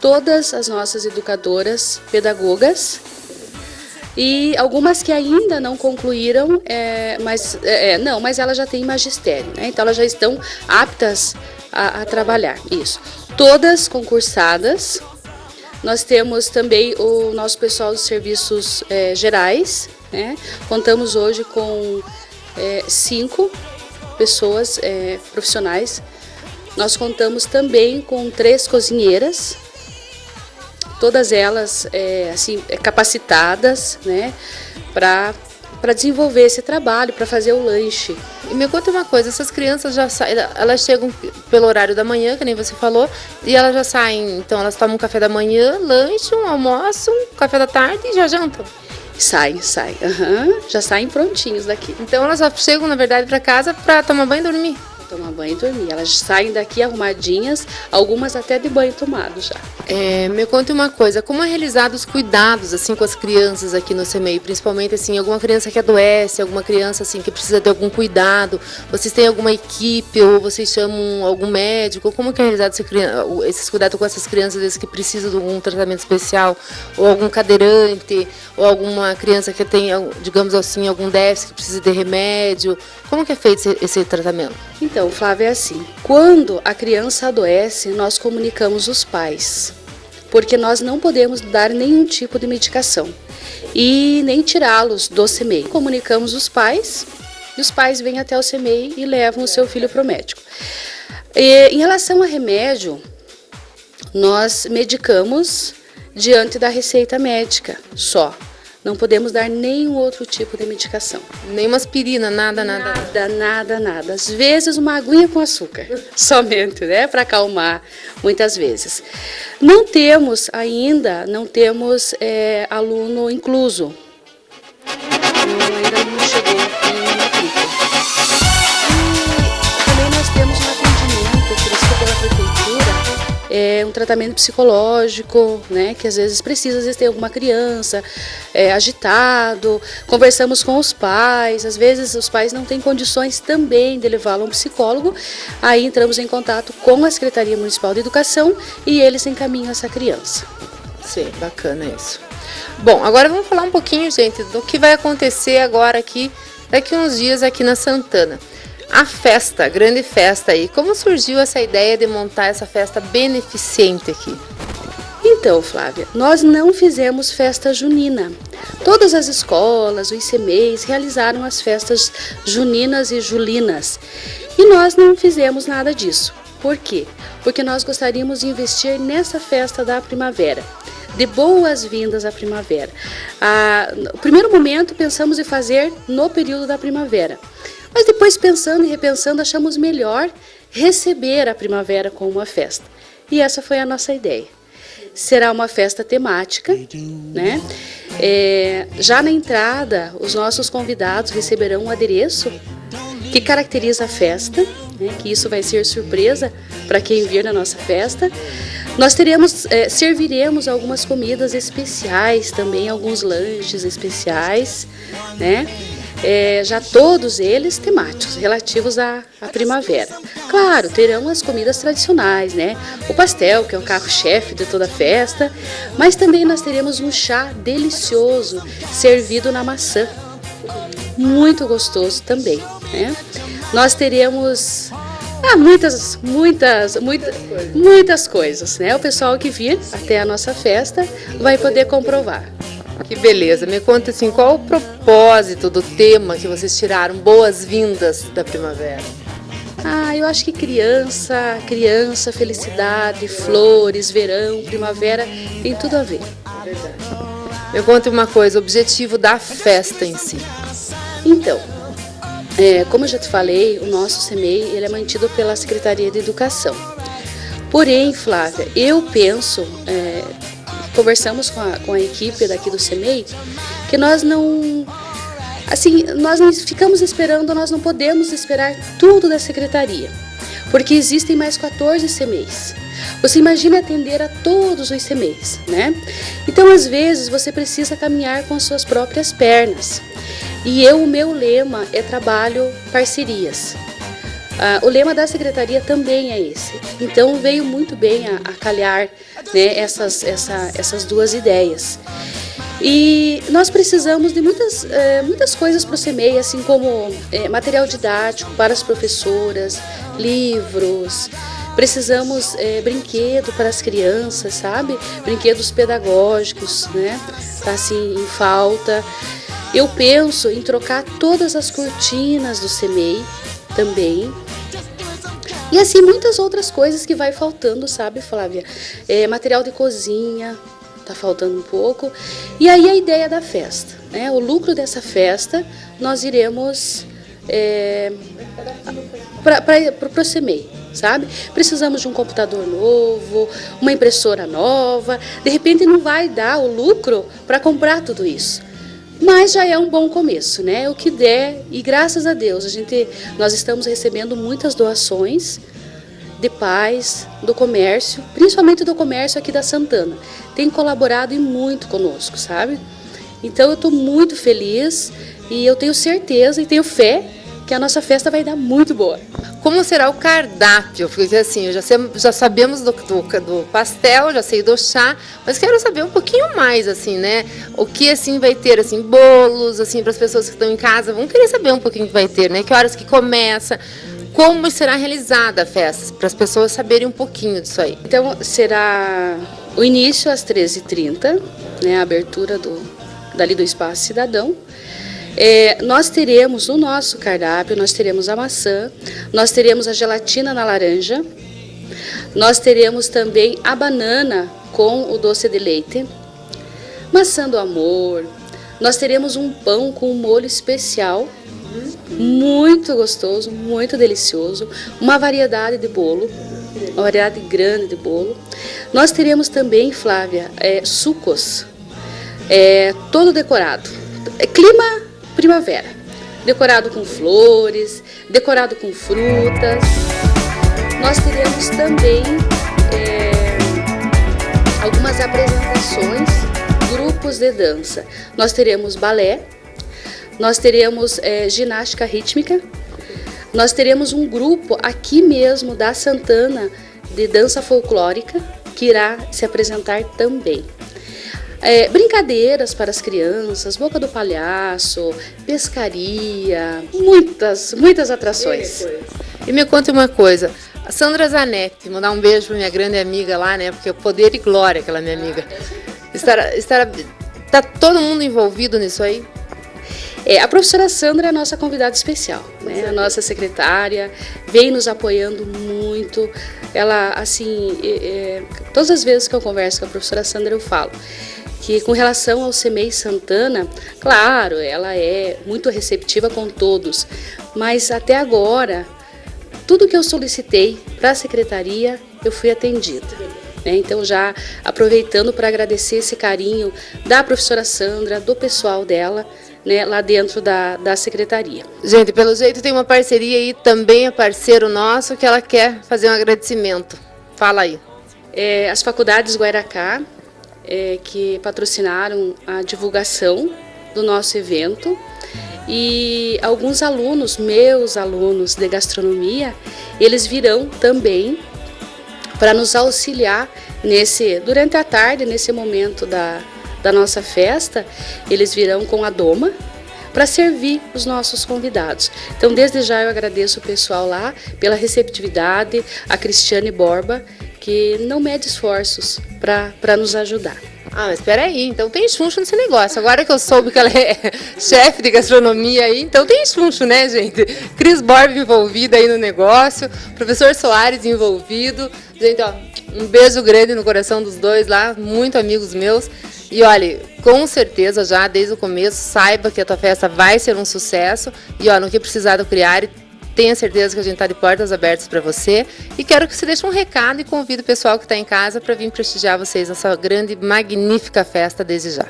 todas as nossas educadoras pedagogas, e algumas que ainda não concluíram, mas elas já têm magistério, né? Então elas já estão aptas a trabalhar, isso. Todas concursadas. Nós temos também o nosso pessoal dos serviços gerais, né? Contamos hoje com 5 pessoas profissionais. Nós contamos também com 3 cozinheiras, todas elas capacitadas, né, para desenvolver esse trabalho, para fazer o lanche. E me conta uma coisa, essas crianças elas chegam pelo horário da manhã, que nem você falou, e elas já saem, então elas tomam um café da manhã, lanche, um almoço, um café da tarde e já jantam? Saem, já saem prontinhos daqui. Então elas só chegam, na verdade, para casa para tomar banho e dormir? Tomar banho e dormir. Elas saem daqui arrumadinhas, algumas até de banho tomado já. Me conta uma coisa, como é realizado os cuidados assim com as crianças aqui no CEMEI, principalmente assim, alguma criança que adoece, alguma criança assim que precisa de algum cuidado, vocês têm alguma equipe ou vocês chamam algum médico, como que é realizado esses cuidados com essas crianças vezes, que precisam de algum tratamento especial, ou algum cadeirante, ou alguma criança que tem, digamos assim, algum déficit que precisa de remédio, como que é feito esse tratamento? Então, Flávia, é assim, quando a criança adoece, nós comunicamos os pais, porque nós não podemos dar nenhum tipo de medicação e nem tirá-los do CEMEI. Comunicamos os pais e os pais vêm até o CEMEI e levam o seu filho para o médico. Em relação a remédio, nós medicamos diante da receita médica só. Não podemos dar nenhum outro tipo de medicação. Nenhuma aspirina, nada. Nada. Às vezes uma aguinha com açúcar, somente, né? Para acalmar, muitas vezes. Não temos aluno incluso. Ainda não chegou nenhuma matrícula. E também nós temos um atendimento oferecido pela prefeitura, um tratamento psicológico, né, que às vezes tem alguma criança agitado, conversamos com os pais, às vezes os pais não têm condições também de levá-lo a um psicólogo, aí entramos em contato com a Secretaria Municipal de Educação e eles encaminham essa criança. Sim, bacana isso. Bom, agora vamos falar um pouquinho, gente, do que vai acontecer agora aqui, daqui uns dias aqui na Santana. A festa, a grande festa aí. Como surgiu essa ideia de montar essa festa beneficente aqui? Então, Flávia, nós não fizemos festa junina. Todas as escolas, os CEMEIs, realizaram as festas juninas e julinas. E nós não fizemos nada disso. Por quê? Porque nós gostaríamos de investir nessa festa da primavera. De boas-vindas à primavera. No primeiro momento, pensamos em fazer no período da primavera. Mas depois, pensando e repensando, achamos melhor receber a primavera com uma festa. E essa foi a nossa ideia. Será uma festa temática, né? Já na entrada, os nossos convidados receberão um adereço que caracteriza a festa, né? Que isso vai ser surpresa para quem vir na nossa festa. Nós serviremos algumas comidas especiais, também alguns lanches especiais, né? Já todos eles temáticos, relativos à primavera. Claro, terão as comidas tradicionais, né? O pastel, que é o carro-chefe de toda a festa, mas também nós teremos um chá delicioso servido na maçã, muito gostoso também, né? Nós teremos muitas coisas, né? O pessoal que vir até a nossa festa vai poder comprovar. Que beleza, me conta assim, qual o propósito do tema que vocês tiraram, boas-vindas da primavera? Eu acho que criança, felicidade, flores, verão, primavera, tem tudo a ver. É verdade. Me conta uma coisa, o objetivo da festa em si. Então, como eu já te falei, o nosso CEMEI ele é mantido pela Secretaria de Educação. Porém, Flávia, eu penso... Conversamos com a equipe daqui do CEMEI, que nós não ficamos esperando, nós não podemos esperar tudo da Secretaria, porque existem mais 14 CEMEIs. Você imagina atender a todos os CEMEIs, né? Então, às vezes, você precisa caminhar com as suas próprias pernas. E o meu lema é trabalho, parcerias. O lema da Secretaria também é esse. Então veio muito bem a calhar, né, essas duas ideias. E nós precisamos de muitas coisas para o CEMEI, assim como material didático para as professoras, livros. Precisamos brinquedo para as crianças, sabe? Brinquedos pedagógicos, né? Tá assim em falta. Eu penso em trocar todas as cortinas do CEMEI também. E assim, muitas outras coisas que vai faltando, sabe, Flávia? Material de cozinha, tá faltando um pouco. E aí a ideia da festa, né? O lucro dessa festa, nós iremos para o CEMEI, sabe? Precisamos de um computador novo, uma impressora nova. De repente não vai dar o lucro para comprar tudo isso. Mas já é um bom começo, né? O que der, e graças a Deus, nós estamos recebendo muitas doações de pais, do comércio, principalmente do comércio aqui da Santana. Tem colaborado e muito conosco, sabe? Então eu estou muito feliz e eu tenho certeza e tenho fé que a nossa festa vai dar muito boa. Como será o cardápio? Porque assim, já sabemos do pastel, já sei do chá, mas quero saber um pouquinho mais, assim, né? O que assim vai ter, assim, bolos, assim, para as pessoas que estão em casa, vão querer saber um pouquinho o que vai ter, né? Que horas que começa, como será realizada a festa, para as pessoas saberem um pouquinho disso aí. Então, será o início às 13h30, né? A abertura dali do Espaço Cidadão. Nós teremos no nosso cardápio, nós teremos a maçã, nós teremos a gelatina na laranja, nós teremos também a banana com o doce de leite, maçã do amor, nós teremos um pão com um molho especial, muito gostoso, muito delicioso, uma variedade de bolo, uma variedade grande de bolo. Nós teremos também, Flávia, sucos, todo decorado, clima primavera, decorado com flores, decorado com frutas. Nós teremos também algumas apresentações, grupos de dança. Nós teremos balé, nós teremos ginástica rítmica, nós teremos um grupo aqui mesmo da Santana de dança folclórica que irá se apresentar também. Brincadeiras para as crianças, boca do palhaço, pescaria, muitas atrações. E me conta uma coisa, a Sandra Zanetti, mandar um beijo para minha grande amiga lá, né? Porque é poder e glória, aquela minha amiga. Está todo mundo envolvido nisso aí? A professora Sandra é a nossa convidada especial, né? A nossa secretária, vem nos apoiando muito. Ela, assim, todas as vezes que eu converso com a professora Sandra, eu falo que com relação ao CEMEI Santana, claro, ela é muito receptiva com todos, mas até agora, tudo que eu solicitei para a secretaria, eu fui atendida. Então, já aproveitando para agradecer esse carinho da professora Sandra, do pessoal dela, né, lá dentro da secretaria. Gente, pelo jeito tem uma parceria aí, também é parceiro nosso, que ela quer fazer um agradecimento. Fala aí. As faculdades Guairacá, que patrocinaram a divulgação do nosso evento, e alguns alunos, meus alunos de gastronomia, eles virão também para nos auxiliar durante a tarde, nesse momento da nossa festa. Eles virão com a doma para servir os nossos convidados. Então, desde já eu agradeço o pessoal lá pela receptividade, a Cristiane Borba, que não mede esforços para nos ajudar. Ah, mas espera aí, então tem chuncho nesse negócio. Agora que eu soube que ela é chefe de gastronomia aí, então tem chuncho, né, gente? Cris Borba envolvida aí no negócio, professor Soares envolvido. Gente, ó, um beijo grande no coração dos dois lá, muito amigos meus. E olha, com certeza já desde o começo, saiba que a tua festa vai ser um sucesso. E ó, no que precisar do Criare, tenha certeza que a gente está de portas abertas para você. E quero que você deixe um recado e convide o pessoal que está em casa para vir prestigiar vocês nessa grande, magnífica festa desde já.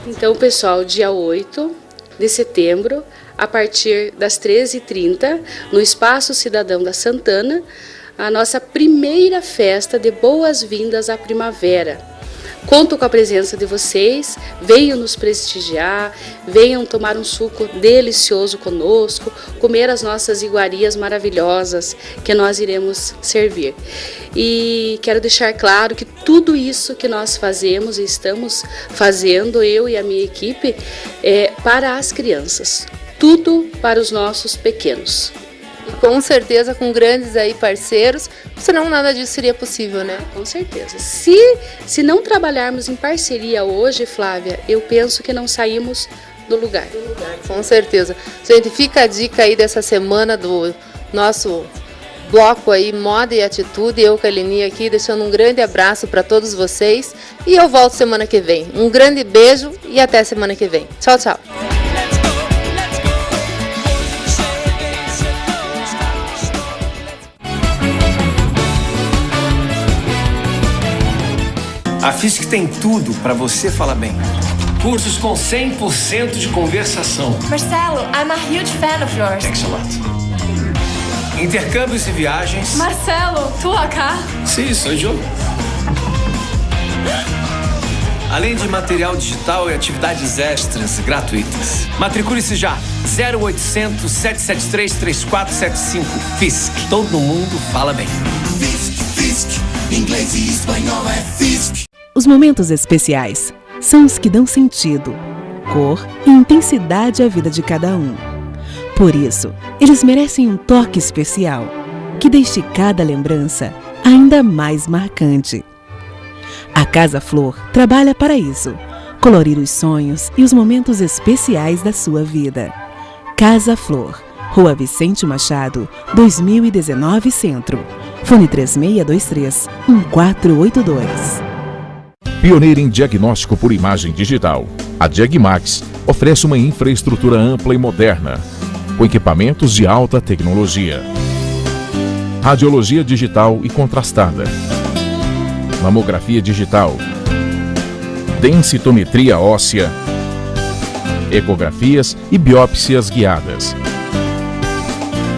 Então, pessoal, dia 8 de setembro, a partir das 13h30, no Espaço Cidadão da Santana, a nossa primeira festa de boas-vindas à primavera. Conto com a presença de vocês, venham nos prestigiar, venham tomar um suco delicioso conosco, comer as nossas iguarias maravilhosas que nós iremos servir. E quero deixar claro que tudo isso que nós fazemos e estamos fazendo, eu e a minha equipe, é para as crianças, tudo para os nossos pequenos. E com certeza com grandes aí parceiros, senão nada disso seria possível, né? Com certeza. Se não trabalharmos em parceria hoje, Flávia, eu penso que não saímos do lugar. Com certeza. Gente, fica a dica aí dessa semana do nosso bloco aí, Moda e Atitude. Eu, Kalini, aqui, deixando um grande abraço para todos vocês. E eu volto semana que vem. Um grande beijo e até semana que vem. Tchau, tchau. A Fisk tem tudo para você falar bem. Cursos com 100% de conversação. Marcelo, I'm a huge fan of yours. Thanks a lot. Intercâmbios e viagens. Marcelo, tu acá? Sim, sou eu. Além de material digital e atividades extras gratuitas. Matricule-se já. 0800 773 3475. Fisk. Todo mundo fala bem. Fisk, inglês e espanhol é Fisk. Os momentos especiais são os que dão sentido, cor e intensidade à vida de cada um. Por isso, eles merecem um toque especial, que deixe cada lembrança ainda mais marcante. A Casa Flor trabalha para isso, colorir os sonhos e os momentos especiais da sua vida. Casa Flor, Rua Vicente Machado, 2019 Centro. Fone 3623-1482. Pioneira em diagnóstico por imagem digital, a Diagmax oferece uma infraestrutura ampla e moderna, com equipamentos de alta tecnologia. Radiologia digital e contrastada. Mamografia digital. Densitometria óssea. Ecografias e biópsias guiadas.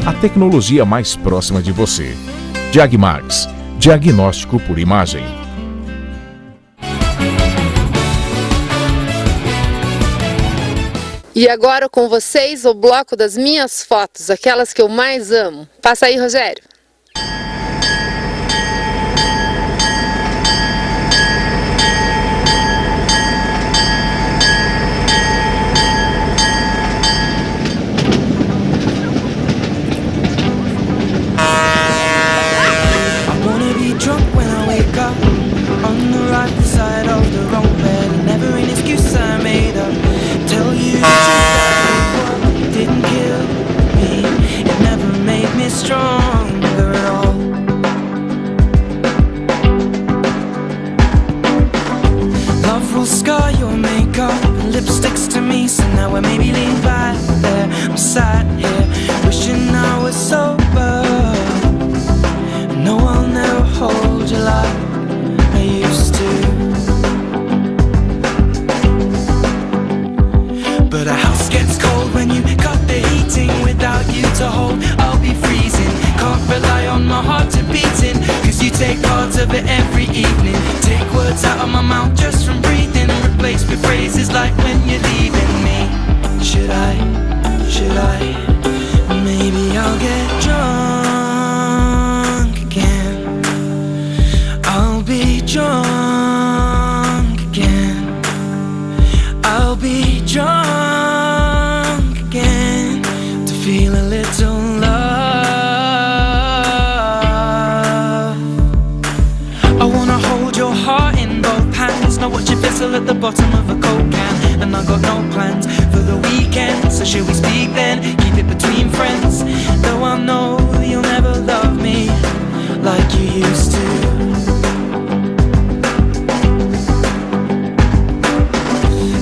A tecnologia mais próxima de você. Diagmax, diagnóstico por imagem. E agora com vocês o bloco das minhas fotos, aquelas que eu mais amo. Passa aí, Rogério. Stronger at all. Love will scar your makeup, lipsticks to me. So now I maybe lean back there. I'm sat here wishing I was sober. No, I'll never hold you like I used to. But a house gets cold when you cut the heating. Without you to hold, I'll be freezing. Can't rely on my heart to beating, cause you take parts of it every evening. Take words out of my mouth just from breathing, replaced with phrases like when you're leaving me. Should I, maybe I'll get drunk again. I'll be drunk again. I'll be drunk again to feel a little love. Watch it fizzle at the bottom of a Coke can. And I got no plans for the weekend, so should we speak then? Keep it between friends. Though I know you'll never love me like you used to.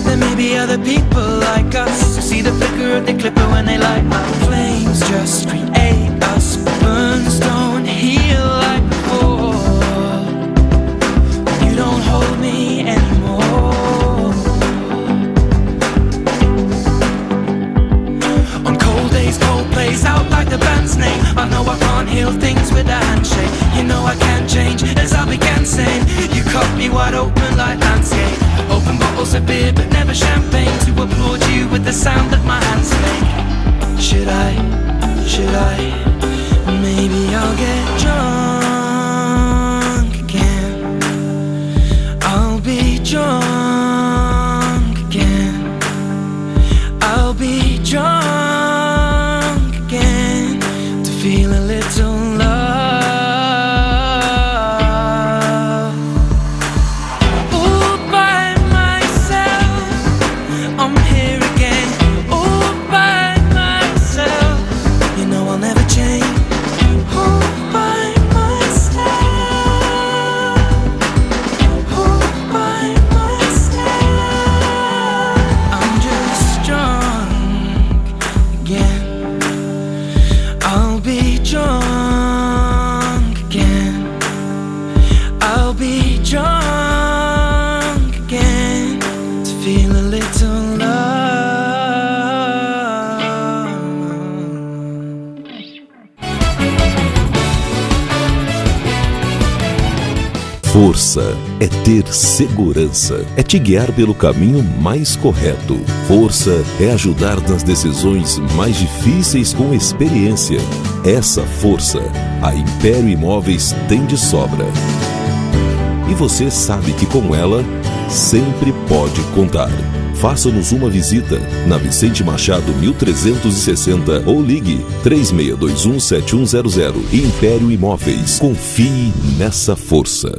There may be other people like us who see the flicker of the clipper when they light up. Flames just create us, burns don't heal like before. You don't hold me anymore. On cold days, cold plays out like the band's name. I know I can't heal things with a handshake. You know I can't change, as I began saying. You cut me wide open like landscape. Open bottles of beer but never champagne, to applaud you with the sound that my hands make. Should I, maybe I'll get drunk again. I'll be drunk again. I'll be drunk again to feel a little love. All by myself, I'm here again. All by myself. You know I'll never change. feel a little love. Força é ter segurança, é te guiar pelo caminho mais correto. Força é ajudar nas decisões mais difíceis com experiência. Essa força, a Império Imóveis tem de sobra. E você sabe que com ela, sempre pode contar. Faça-nos uma visita na Vicente Machado 1360 ou ligue 36217100. Império Imóveis. Confie nessa força.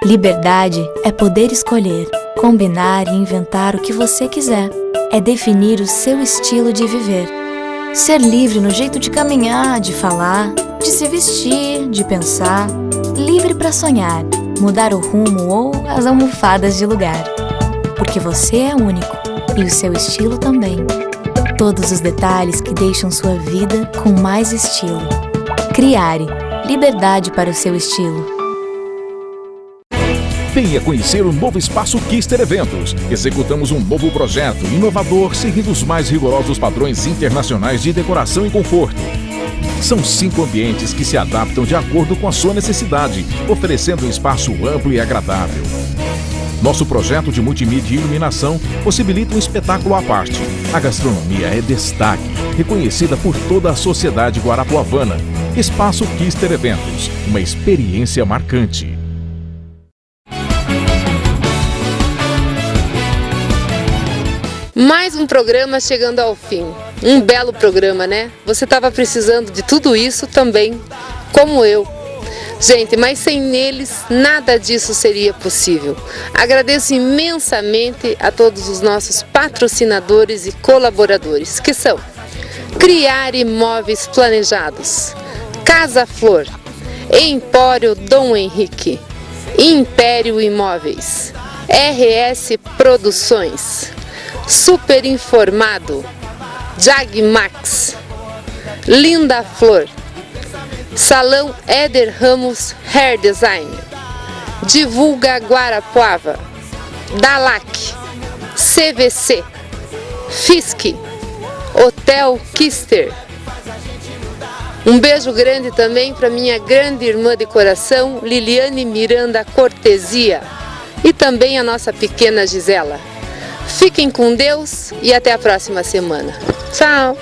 Liberdade é poder escolher, combinar e inventar o que você quiser. É definir o seu estilo de viver. Ser livre no jeito de caminhar, de falar, de se vestir, de pensar. Livre para sonhar, mudar o rumo ou as almofadas de lugar. Porque você é único e o seu estilo também. Todos os detalhes que deixam sua vida com mais estilo. Criare, liberdade para o seu estilo. Venha conhecer o novo Espaço Kister Eventos. Executamos um novo projeto inovador, seguindo os mais rigorosos padrões internacionais de decoração e conforto. São 5 ambientes que se adaptam de acordo com a sua necessidade, oferecendo um espaço amplo e agradável. Nosso projeto de multimídia e iluminação possibilita um espetáculo à parte. A gastronomia é destaque, reconhecida por toda a sociedade guarapuavana. Espaço Kister Eventos, uma experiência marcante. Mais um programa chegando ao fim. Um belo programa, né? Você estava precisando de tudo isso também, como eu. Gente, mas sem eles nada disso seria possível. Agradeço imensamente a todos os nossos patrocinadores e colaboradores, que são Criar Imóveis Planejados, Casa Flor, Empório Dom Henrique, Império Imóveis, RS Produções, Super Informado, Jagmax, Linda Flor, Salão Éder Ramos Hair Design, Divulga Guarapuava, Dalac, CVC, Fisk, Hotel Kister. Um beijo grande também para minha grande irmã de coração, Liliane Miranda Cortesia, e também a nossa pequena Gisela. Fiquem com Deus e até a próxima semana. Tchau!